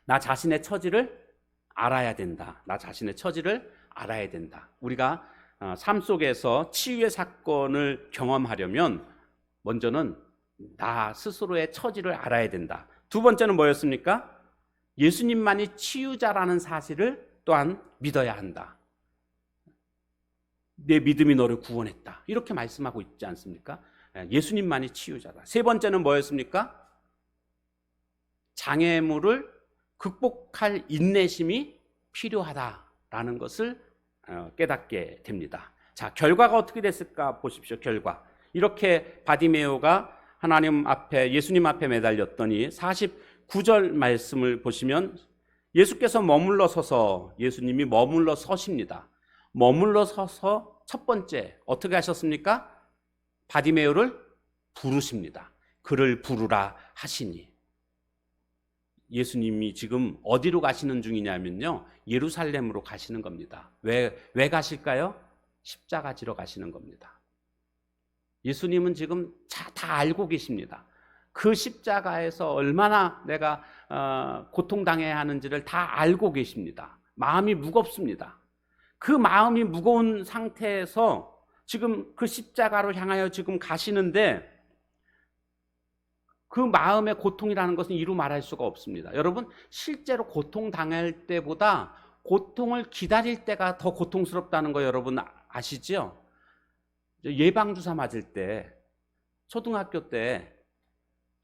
나 자신의 처지를 알아야 된다. 나 자신의 처지를 알아야 된다. 우리가 삶 속에서 치유의 사건을 경험하려면 먼저는 나 스스로의 처지를 알아야 된다. 두 번째는 뭐였습니까? 예수님만이 치유자라는 사실을 또한 믿어야 한다. 내 믿음이 너를 구원했다. 이렇게 말씀하고 있지 않습니까? 예수님만이 치유자다. 세 번째는 뭐였습니까? 장애물을 극복할 인내심이 필요하다라는 것을 깨닫게 됩니다. 자, 결과가 어떻게 됐을까 보십시오. 결과. 이렇게 바디메오가 하나님 앞에, 예수님 앞에 매달렸더니 49절 말씀을 보시면 예수께서 머물러 서서, 예수님이 머물러 서십니다. 머물러 서서 첫 번째 어떻게 하셨습니까? 바디메오를 부르십니다. 그를 부르라 하시니. 예수님이 지금 어디로 가시는 중이냐면요, 예루살렘으로 가시는 겁니다. 왜 가실까요? 십자가 지러 가시는 겁니다. 예수님은 지금 다 알고 계십니다. 그 십자가에서 얼마나 내가 고통당해야 하는지를 다 알고 계십니다. 마음이 무겁습니다. 그 마음이 무거운 상태에서 지금 그 십자가로 향하여 지금 가시는데, 그 마음의 고통이라는 것은 이루 말할 수가 없습니다. 여러분, 실제로 고통당할 때보다 고통을 기다릴 때가 더 고통스럽다는 거 여러분 아시죠? 예방주사 맞을 때, 초등학교 때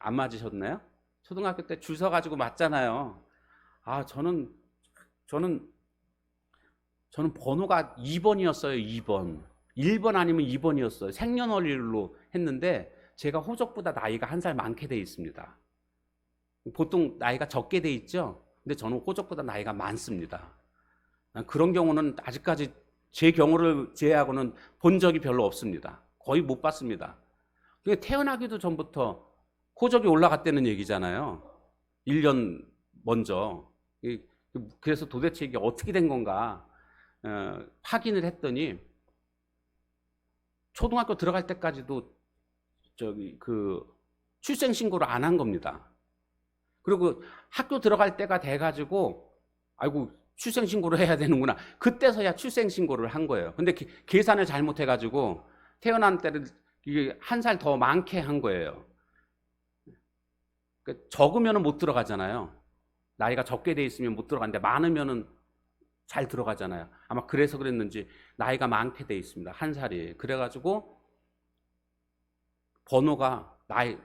안 맞으셨나요? 초등학교 때 줄 서가지고 맞잖아요. 저는 번호가 2번이었어요. 2번. 1번 아니면 2번이었어요. 생년월일로 했는데 제가 호적보다 나이가 한 살 많게 돼 있습니다. 보통 나이가 적게 돼 있죠. 근데 저는 호적보다 나이가 많습니다. 그런 경우는 아직까지 제 경우를 제외하고는 본 적이 별로 없습니다. 거의 못 봤습니다. 태어나기도 전부터 호적이 올라갔다는 얘기잖아요. 1년 먼저. 그래서 도대체 이게 어떻게 된 건가 확인을 했더니, 초등학교 들어갈 때까지도 출생신고를 안 한 겁니다. 그리고 학교 들어갈 때가 돼가지고, 아이고, 출생신고를 해야 되는구나. 그때서야 출생신고를 한 거예요. 근데 계산을 잘못해가지고 태어난 때를 이게 한 살 더 많게 한 거예요. 적으면 못 들어가잖아요. 나이가 적게 돼 있으면 못 들어가는데 많으면 잘 들어가잖아요. 아마 그래서 그랬는지 나이가 많게 돼 있습니다. 한 살이. 그래가지고 번호가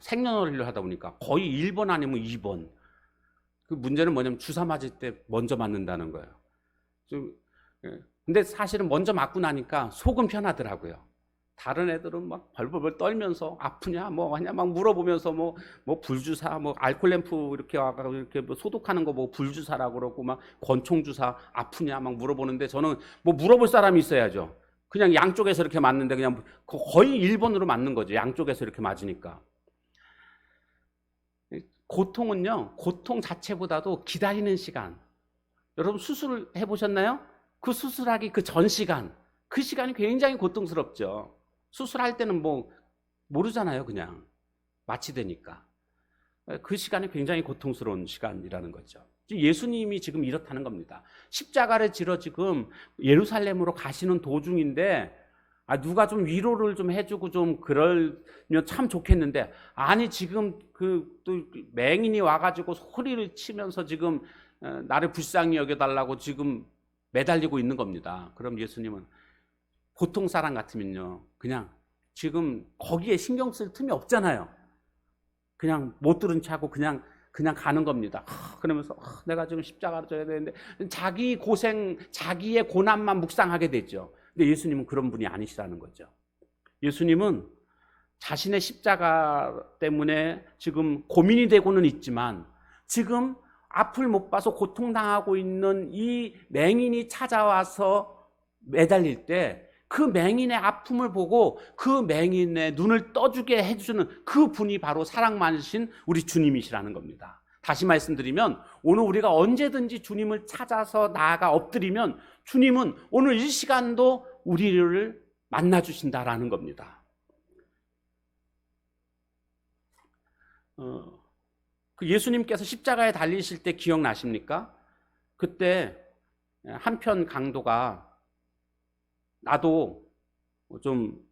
생년월일로 하다 보니까 거의 1번 아니면 2번. 그 문제는 뭐냐면 주사 맞을 때 먼저 맞는다는 거예요. 근데 사실은 먼저 맞고 나니까 속은 편하더라고요. 다른 애들은 막 벌벌 떨면서 아프냐 뭐 하냐 막 물어보면서 뭐 불주사, 뭐 알코올 램프 이렇게 와가지고 이렇게 뭐 소독하는 거 뭐 불주사라고 그러고 막 권총 주사 아프냐 막 물어보는데, 저는 뭐 물어볼 사람이 있어야죠. 그냥 양쪽에서 이렇게 맞는데 그냥 거의 1번으로 맞는 거죠. 양쪽에서 이렇게 맞으니까. 고통은요, 고통 자체보다도 기다리는 시간. 여러분 수술을 해보셨나요? 그 수술하기 그 전 시간, 그 시간이 굉장히 고통스럽죠. 수술할 때는 뭐 모르잖아요. 그냥 마취되니까. 그 시간이 굉장히 고통스러운 시간이라는 거죠. 예수님이 지금 이렇다는 겁니다. 십자가를 지러 지금 예루살렘으로 가시는 도중인데, 누가 좀 위로를 좀 해주고 좀 그러면 참 좋겠는데, 아니 지금 또 맹인이 와가지고 소리를 치면서 지금 나를 불쌍히 여겨달라고 지금 매달리고 있는 겁니다. 그럼 예수님은 보통 사람 같으면요, 그냥 지금 거기에 신경 쓸 틈이 없잖아요. 그냥 못 들은 척하고 그냥 가는 겁니다. 그러면서 내가 지금 십자가를 져야 되는데, 자기 고생, 자기의 고난만 묵상하게 되죠. 근데 예수님은 그런 분이 아니시라는 거죠. 예수님은 자신의 십자가 때문에 지금 고민이 되고는 있지만, 지금 앞을 못 봐서 고통당하고 있는 이 맹인이 찾아와서 매달릴 때 그 맹인의 아픔을 보고 그 맹인의 눈을 떠주게 해주는 그 분이 바로 사랑 많으신 우리 주님이시라는 겁니다. 다시 말씀드리면, 오늘 우리가 언제든지 주님을 찾아서 나아가 엎드리면 주님은 오늘 이 시간도 우리를 만나주신다라는 겁니다. 그 예수님께서 십자가에 달리실 때 기억나십니까? 그때 한편 강도가 나도 좀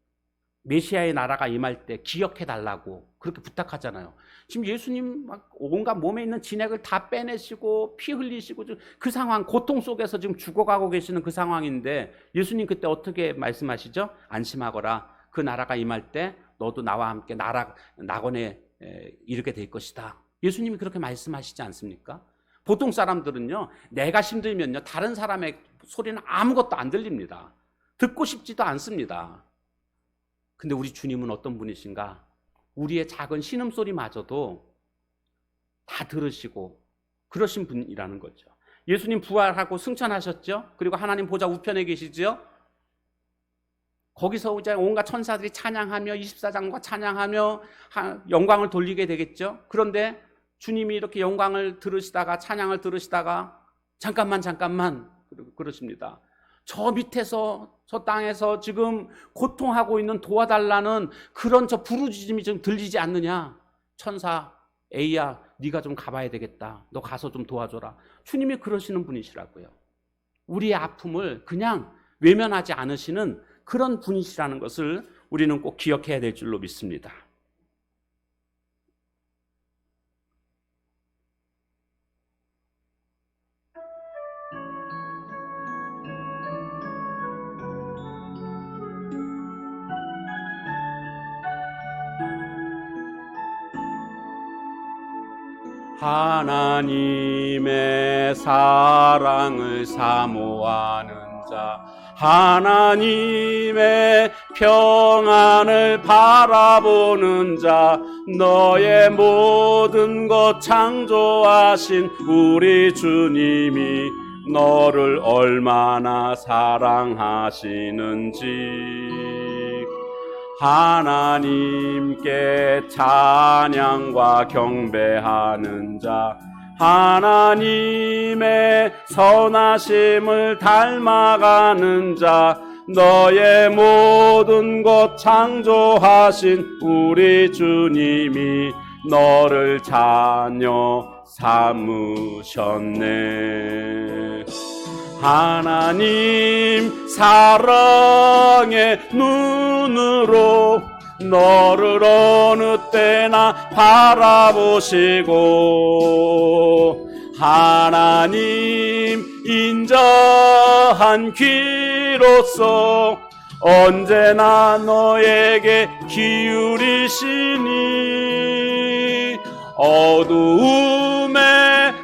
메시아의 나라가 임할 때 기억해달라고 그렇게 부탁하잖아요. 지금 예수님 막 온갖 몸에 있는 진액을 다 빼내시고 피 흘리시고 그 상황, 고통 속에서 지금 죽어가고 계시는 그 상황인데, 예수님 그때 어떻게 말씀하시죠? 안심하거라. 그 나라가 임할 때 너도 나와 함께 낙원에 이르게 될 것이다. 예수님이 그렇게 말씀하시지 않습니까? 보통 사람들은요, 내가 힘들면요, 다른 사람의 소리는 아무것도 안 들립니다. 듣고 싶지도 않습니다. 근데 우리 주님은 어떤 분이신가? 우리의 작은 신음소리마저도 다 들으시고 그러신 분이라는 거죠. 예수님 부활하고 승천하셨죠? 그리고 하나님 보좌 우편에 계시죠? 거기서 이제 온갖 천사들이 찬양하며 24장과 찬양하며 영광을 돌리게 되겠죠? 그런데 주님이 이렇게 영광을 들으시다가 찬양을 들으시다가 잠깐만 그러십니다. 저 밑에서 저 땅에서 지금 고통하고 있는 도와달라는 그런 저 부르짖음이 좀 들리지 않느냐? 천사 A야, 네가 좀 가봐야 되겠다. 너 가서 좀 도와줘라. 주님이 그러시는 분이시라고요. 우리의 아픔을 그냥 외면하지 않으시는 그런 분이시라는 것을 우리는 꼭 기억해야 될 줄로 믿습니다. 하나님의 사랑을 사모하는 자, 하나님의 평안을 바라보는 자, 너의 모든 것 창조하신 우리 주님이 너를 얼마나 사랑하시는지 하나님께 찬양과 경배하는 자, 하나님의 선하심을 닮아가는 자, 너의 모든 것 창조하신 우리 주님이 너를 자녀 삼으셨네. 하나님 사랑의 눈으로 너를 어느 때나 바라보시고 하나님 인자한 귀로서 언제나 너에게 기울이시니 어두움에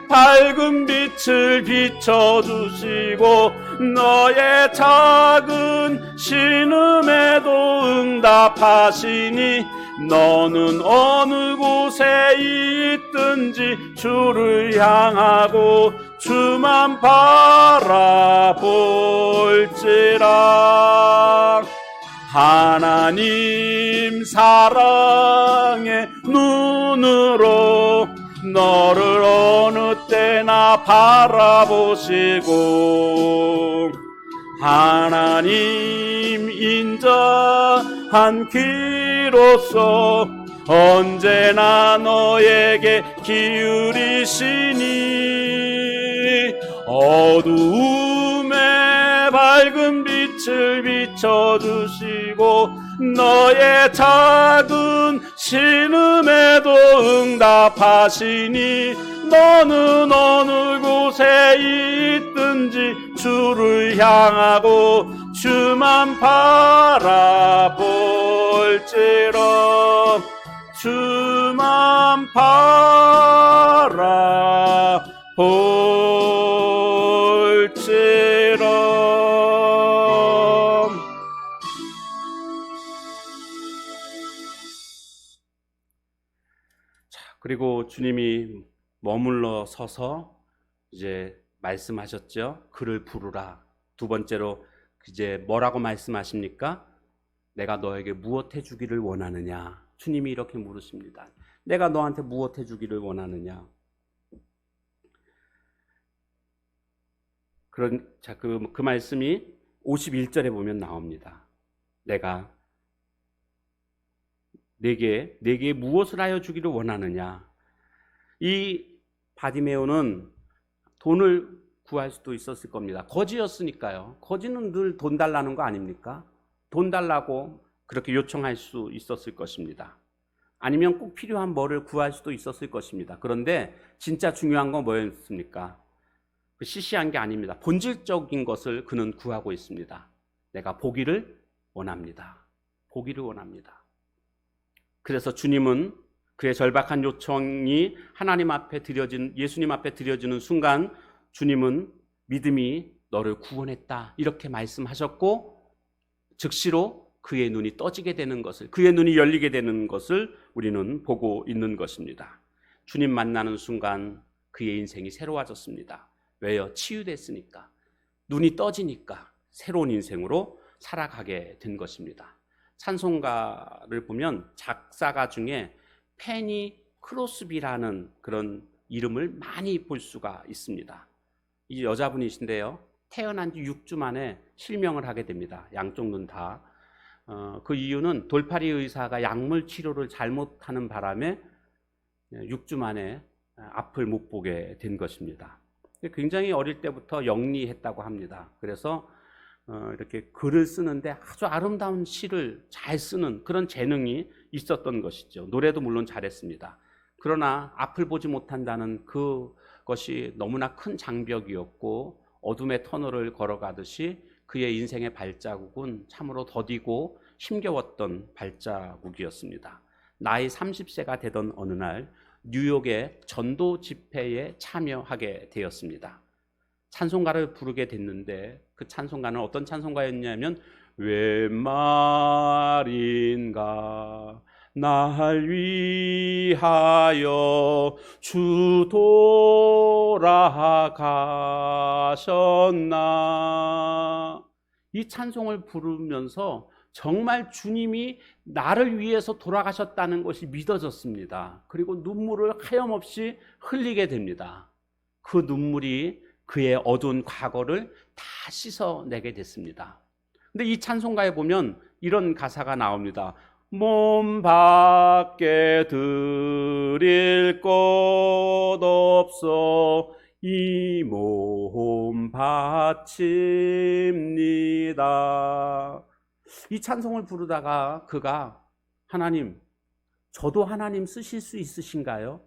밝은 빛을 비춰주시고 너의 작은 신음에도 응답하시니 너는 어느 곳에 있든지 주를 향하고 주만 바라볼지라. 하나님 사랑의 눈으로 너를 어느 때나 바라보시고 하나님 인자한 귀로서 언제나 너에게 기울이시니 어두움에 밝은 빛을 비춰주시고 너의 작은 신음에도 응답하시니 너는 어느 곳에 있든지 주를 향하고 주만 바라볼지라. 주만 바라볼지라. 그리고 주님이 머물러 서서 이제 말씀하셨죠. 그를 부르라. 두 번째로 이제 뭐라고 말씀하십니까? 내가 너에게 무엇 해주기를 원하느냐? 주님이 이렇게 물으십니다. 내가 너한테 무엇 해주기를 원하느냐? 그 말씀이 51절에 보면 나옵니다. 내가 내게 무엇을 하여 주기를 원하느냐? 이 바디메오는 돈을 구할 수도 있었을 겁니다. 거지였으니까요. 거지는 늘 돈 달라는 거 아닙니까? 돈 달라고 그렇게 요청할 수 있었을 것입니다. 아니면 꼭 필요한 뭐를 구할 수도 있었을 것입니다. 그런데 진짜 중요한 건 뭐였습니까? 시시한 게 아닙니다. 본질적인 것을 그는 구하고 있습니다. 내가 보기를 원합니다. 보기를 원합니다. 그래서 주님은 그의 절박한 요청이 하나님 앞에 드려진, 예수님 앞에 드려지는 순간 주님은 믿음이 너를 구원했다 이렇게 말씀하셨고, 즉시로 그의 눈이 떠지게 되는 것을, 그의 눈이 열리게 되는 것을 우리는 보고 있는 것입니다. 주님 만나는 순간 그의 인생이 새로워졌습니다. 왜요? 치유됐으니까, 눈이 떠지니까 새로운 인생으로 살아가게 된 것입니다. 찬송가를 보면 작사가 중에 페니 크로스비라는 그런 이름을 많이 볼 수가 있습니다. 이 여자분이신데요, 태어난 지 6주 만에 실명을 하게 됩니다. 양쪽 눈 다. 그 이유는 돌팔이 의사가 약물 치료를 잘못하는 바람에 6주 만에 앞을 못 보게 된 것입니다. 굉장히 어릴 때부터 영리했다고 합니다. 그래서 이렇게 글을 쓰는데 아주 아름다운 시를 잘 쓰는 그런 재능이 있었던 것이죠. 노래도 물론 잘했습니다. 그러나 앞을 보지 못한다는 그것이 너무나 큰 장벽이었고, 어둠의 터널을 걸어가듯이 그의 인생의 발자국은 참으로 더디고 힘겨웠던 발자국이었습니다. 나이 30세가 되던 어느 날 뉴욕의 전도 집회에 참여하게 되었습니다. 찬송가를 부르게 됐는데 그 찬송가는 어떤 찬송가였냐면, 왜 말인가 날 위하여 주 돌아가셨나. 이 찬송을 부르면서 정말 주님이 나를 위해서 돌아가셨다는 것이 믿어졌습니다. 그리고 눈물을 하염없이 흘리게 됩니다. 그 눈물이 그의 어두운 과거를 다 씻어내게 됐습니다. 근데 이 찬송가에 보면 이런 가사가 나옵니다. 몸 밖에 드릴 것 없어 이 몸 바칩니다. 이 찬송을 부르다가 그가, 하나님, 저도 하나님 쓰실 수 있으신가요?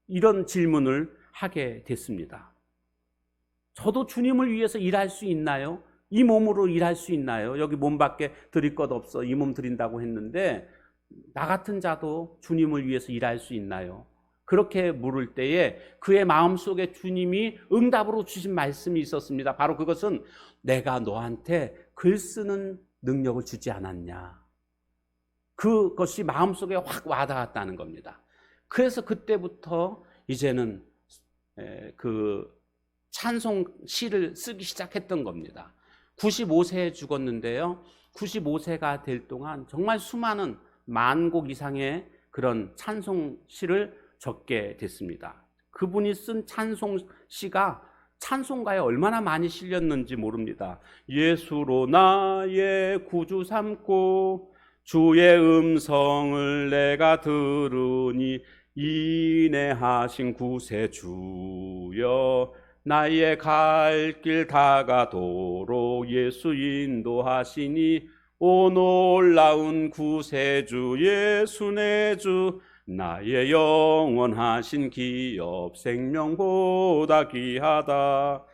이런 질문을 하게 됐습니다. 저도 주님을 위해서 일할 수 있나요? 이 몸으로 일할 수 있나요? 여기 몸밖에 드릴 것 없어 이 몸 드린다고 했는데 나 같은 자도 주님을 위해서 일할 수 있나요? 그렇게 물을 때에 그의 마음속에 주님이 응답으로 주신 말씀이 있었습니다. 바로 그것은 내가 너한테 글 쓰는 능력을 주지 않았냐. 그것이 마음속에 확 와닿았다는 겁니다. 그래서 그때부터 이제는 그 찬송 시를 쓰기 시작했던 겁니다. 95세에 죽었는데요, 95세가 될 동안 정말 수많은 10,000곡 이상의 그런 찬송 시를 적게 됐습니다. 그분이 쓴 찬송 시가 찬송가에 얼마나 많이 실렸는지 모릅니다. 예수로 나의 구주 삼고 주의 음성을 내가 들으니 인내하신 구세주여 나의 갈 길 다가도록 예수 인도하시니 오 놀라운 구세주 예수 내 주 나의 영원하신 기업 생명보다 귀하다.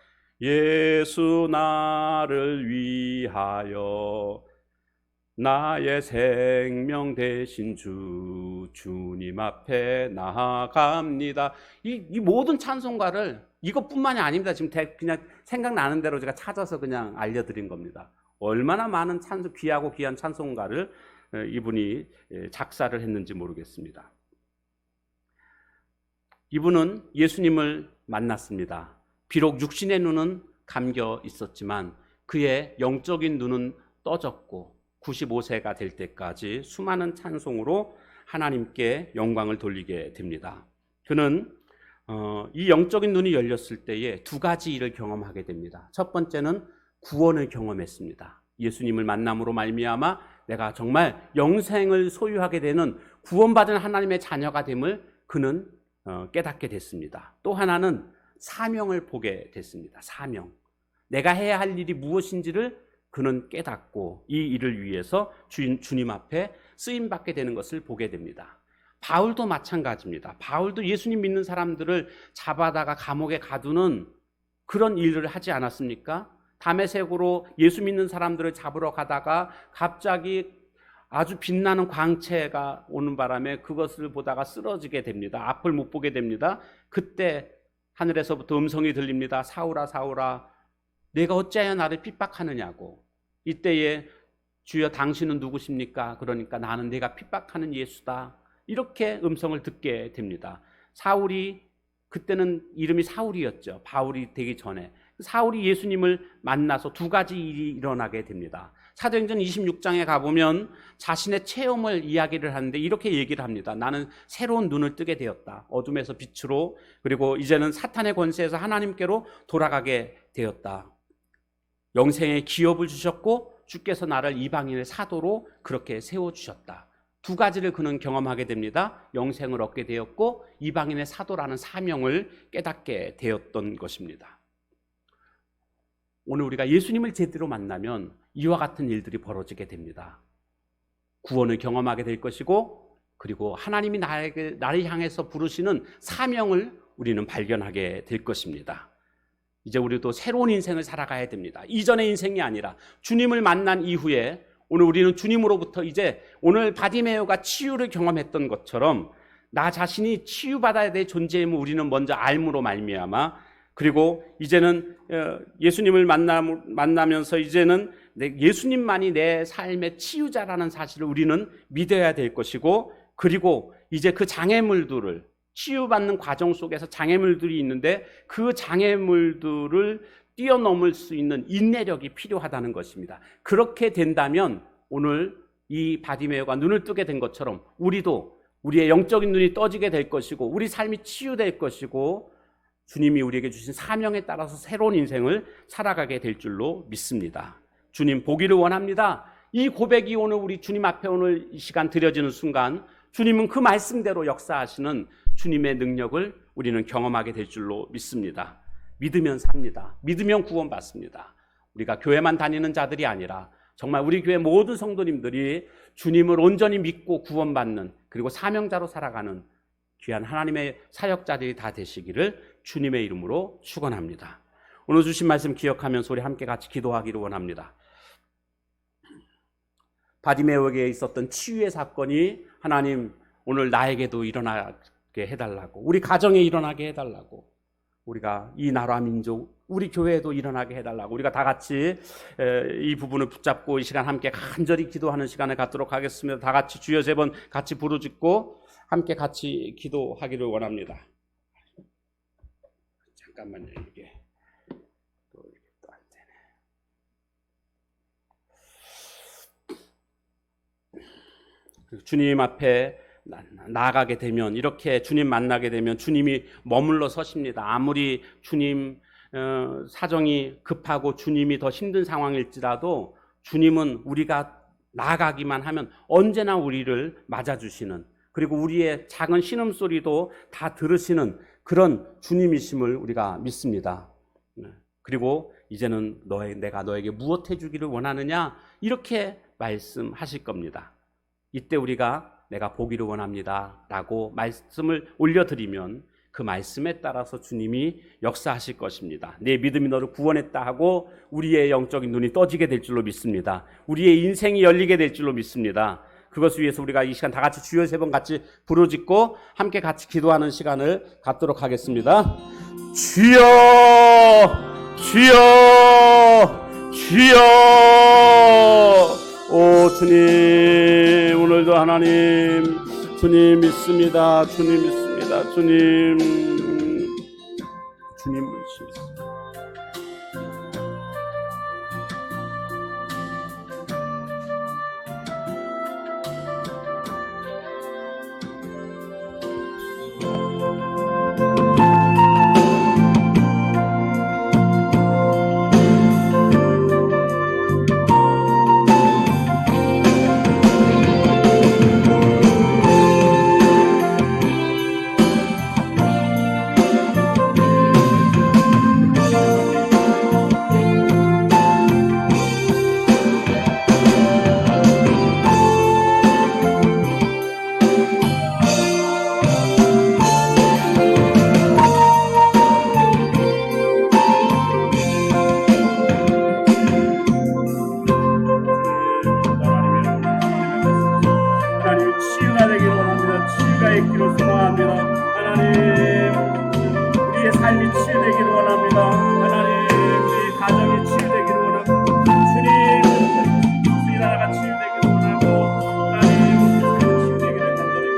예수 나를 위하여 나의 생명 되신 주님 앞에 나아갑니다. 이 모든 찬송가를 이것뿐만이 아닙니다. 지금 그냥 생각나는 대로 제가 찾아서 그냥 알려드린 겁니다. 얼마나 많은 귀하고 귀한 찬송가를 이분이 작사를 했는지 모르겠습니다. 이분은 예수님을 만났습니다. 비록 육신의 눈은 감겨 있었지만 그의 영적인 눈은 떠졌고 95세가 될 때까지 수많은 찬송으로 하나님께 영광을 돌리게 됩니다. 그는 이 영적인 눈이 열렸을 때에 두 가지 일을 경험하게 됩니다. 첫 번째는 구원을 경험했습니다. 예수님을 만남으로 말미암아 내가 정말 영생을 소유하게 되는 구원받은 하나님의 자녀가 됨을 그는 깨닫게 됐습니다. 또 하나는 사명을 보게 됐습니다. 사명. 내가 해야 할 일이 무엇인지를 그는 깨닫고 이 일을 위해서 주님 앞에 쓰임받게 되는 것을 보게 됩니다. 바울도 마찬가지입니다. 바울도 예수님 믿는 사람들을 잡아다가 감옥에 가두는 그런 일을 하지 않았습니까? 다메섹으로 예수 믿는 사람들을 잡으러 가다가 갑자기 아주 빛나는 광채가 오는 바람에 그것을 보다가 쓰러지게 됩니다. 앞을 못 보게 됩니다. 그때 하늘에서부터 음성이 들립니다. 사울아 사울아 내가 어찌하여 나를 핍박하느냐고. 이때에 주여 당신은 누구십니까? 그러니까 나는 내가 핍박하는 예수다. 이렇게 음성을 듣게 됩니다. 사울이 그때는 이름이 사울이었죠. 바울이 되기 전에. 사울이 예수님을 만나서 두 가지 일이 일어나게 됩니다. 사도행전 26장에 가보면 자신의 체험을 이야기를 하는데 이렇게 얘기를 합니다. 나는 새로운 눈을 뜨게 되었다. 어둠에서 빛으로, 그리고 이제는 사탄의 권세에서 하나님께로 돌아가게 되었다. 영생의 기업을 주셨고 주께서 나를 이방인의 사도로 그렇게 세워주셨다. 두 가지를 그는 경험하게 됩니다. 영생을 얻게 되었고 이방인의 사도라는 사명을 깨닫게 되었던 것입니다. 오늘 우리가 예수님을 제대로 만나면 이와 같은 일들이 벌어지게 됩니다. 구원을 경험하게 될 것이고, 그리고 하나님이 나를 향해서 부르시는 사명을 우리는 발견하게 될 것입니다. 이제 우리도 새로운 인생을 살아가야 됩니다. 이전의 인생이 아니라 주님을 만난 이후에 오늘 우리는 주님으로부터 이제 오늘 바디메오가 치유를 경험했던 것처럼 나 자신이 치유받아야 될 존재임을 우리는 먼저 알므로 말미암아, 그리고 이제는 예수님을 만나면서 이제는 예수님만이 내 삶의 치유자라는 사실을 우리는 믿어야 될 것이고, 그리고 이제 그 장애물들을 치유받는 과정 속에서 장애물들이 있는데 그 장애물들을 뛰어넘을 수 있는 인내력이 필요하다는 것입니다. 그렇게 된다면 오늘 이 바디메오가 눈을 뜨게 된 것처럼 우리도 우리의 영적인 눈이 떠지게 될 것이고 우리 삶이 치유될 것이고 주님이 우리에게 주신 사명에 따라서 새로운 인생을 살아가게 될 줄로 믿습니다. 주님 보기를 원합니다. 이 고백이 오늘 우리 주님 앞에 오늘 이 시간 드려지는 순간 주님은 그 말씀대로 역사하시는 주님의 능력을 우리는 경험하게 될 줄로 믿습니다. 믿으면 삽니다. 믿으면 구원받습니다. 우리가 교회만 다니는 자들이 아니라 정말 우리 교회 모든 성도님들이 주님을 온전히 믿고 구원받는, 그리고 사명자로 살아가는 귀한 하나님의 사역자들이 다 되시기를 주님의 이름으로 축원합니다. 오늘 주신 말씀 기억하면서 우리 함께 같이 기도하기를 원합니다. 바디메오에게 있었던 치유의 사건이 하나님 오늘 나에게도 일어나게 해달라고, 우리 가정에 일어나게 해달라고, 우리가 이 나라 민족 우리 교회에도 일어나게 해달라고 우리가 다 같이 이 부분을 붙잡고 이 시간 함께 간절히 기도하는 시간을 갖도록 하겠습니다. 다 같이 주여 세 번 같이 부르짖고 함께 같이 기도하기를 원합니다. 잠깐만요. 이게 또 안 되네. 주님 앞에 나아가게 되면, 이렇게 주님 만나게 되면 주님이 머물러 서십니다. 아무리 주님 사정이 급하고 주님이 더 힘든 상황일지라도 주님은 우리가 나아가기만 하면 언제나 우리를 맞아주시는, 그리고 우리의 작은 신음소리도 다 들으시는 그런 주님이심을 우리가 믿습니다. 그리고 이제는 내가 너에게 무엇 해주기를 원하느냐 이렇게 말씀하실 겁니다. 이때 우리가 내가 보기를 원합니다 라고 말씀을 올려드리면 그 말씀에 따라서 주님이 역사하실 것입니다. 내 믿음이 너를 구원했다 하고 우리의 영적인 눈이 떠지게 될 줄로 믿습니다. 우리의 인생이 열리게 될 줄로 믿습니다. 그것을 위해서 우리가 이 시간 다 같이 주여 세 번 같이 부르짖고 함께 같이 기도하는 시간을 갖도록 하겠습니다. 주여 주여 주여. 오 주님, 오늘도 하나님 주님 믿습니다. 주님 믿습니다. 주님 믿습니다. 뵙기를 소망합니다. 하나님, 우리의 삶이 치유되기를 원합니다. 하나님, 우리 가정이 치유되기를 원하고 주님, 우리나라가 치유되기를 원하고 하나님, 우리 삶이 치유되기를 간절히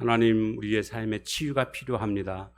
하나님, 우리의 삶에 치유가 필요합니다.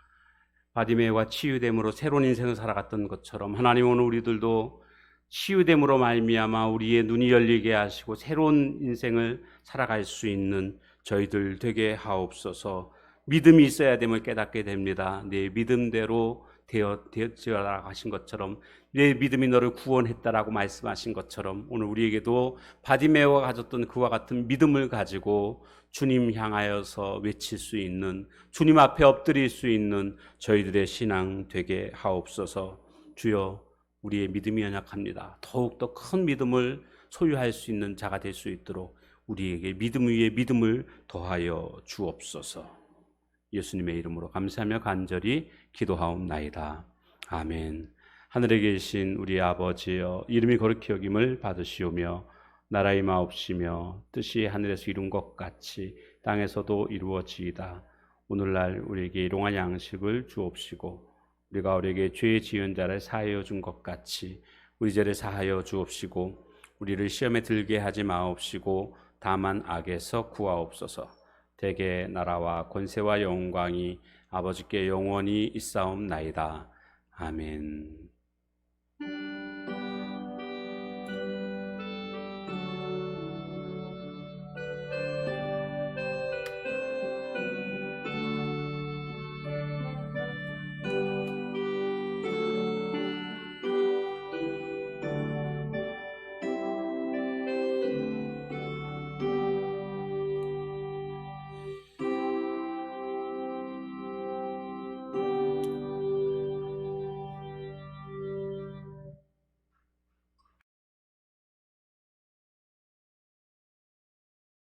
바디메오가 치유됨으로 새로운 인생을 살아갔던 것처럼 하나님, 오늘 우리들도 치유됨으로 말미암아 우리의 눈이 열리게 하시고 새로운 인생을 살아갈 수 있는 저희들 되게 하옵소서. 믿음이 있어야 됨을 깨닫게 됩니다. 내 믿음대로 되어지어라 하신 것처럼, 내 믿음이 너를 구원했다라고 말씀하신 것처럼 오늘 우리에게도 바디메오가 가졌던 그와 같은 믿음을 가지고 주님 향하여서 외칠 수 있는, 주님 앞에 엎드릴 수 있는 저희들의 신앙 되게 하옵소서. 주여, 우리의 믿음이 연약합니다. 더욱더 큰 믿음을 소유할 수 있는 자가 될 수 있도록 우리에게 믿음 위에 믿음을 더하여 주옵소서. 예수님의 이름으로 감사하며 간절히 기도하옵나이다. 아멘. 하늘에 계신 우리 아버지여, 이름이 거룩히 여김을 받으시오며 나라의 마옵시며 뜻이 하늘에서 이룬 것 같이 땅에서도 이루어지이다. 오늘날 우리에게 일용할 양식을 주옵시고 우리가 우리에게 죄 지은 자를 사하여 준 것 같이 우리 죄를 사하여 주옵시고 우리를 시험에 들게 하지 마옵시고 다만 악에서 구하옵소서. 대개 나라와 권세와 영광이 아버지께 영원히 있사옵나이다. 아멘.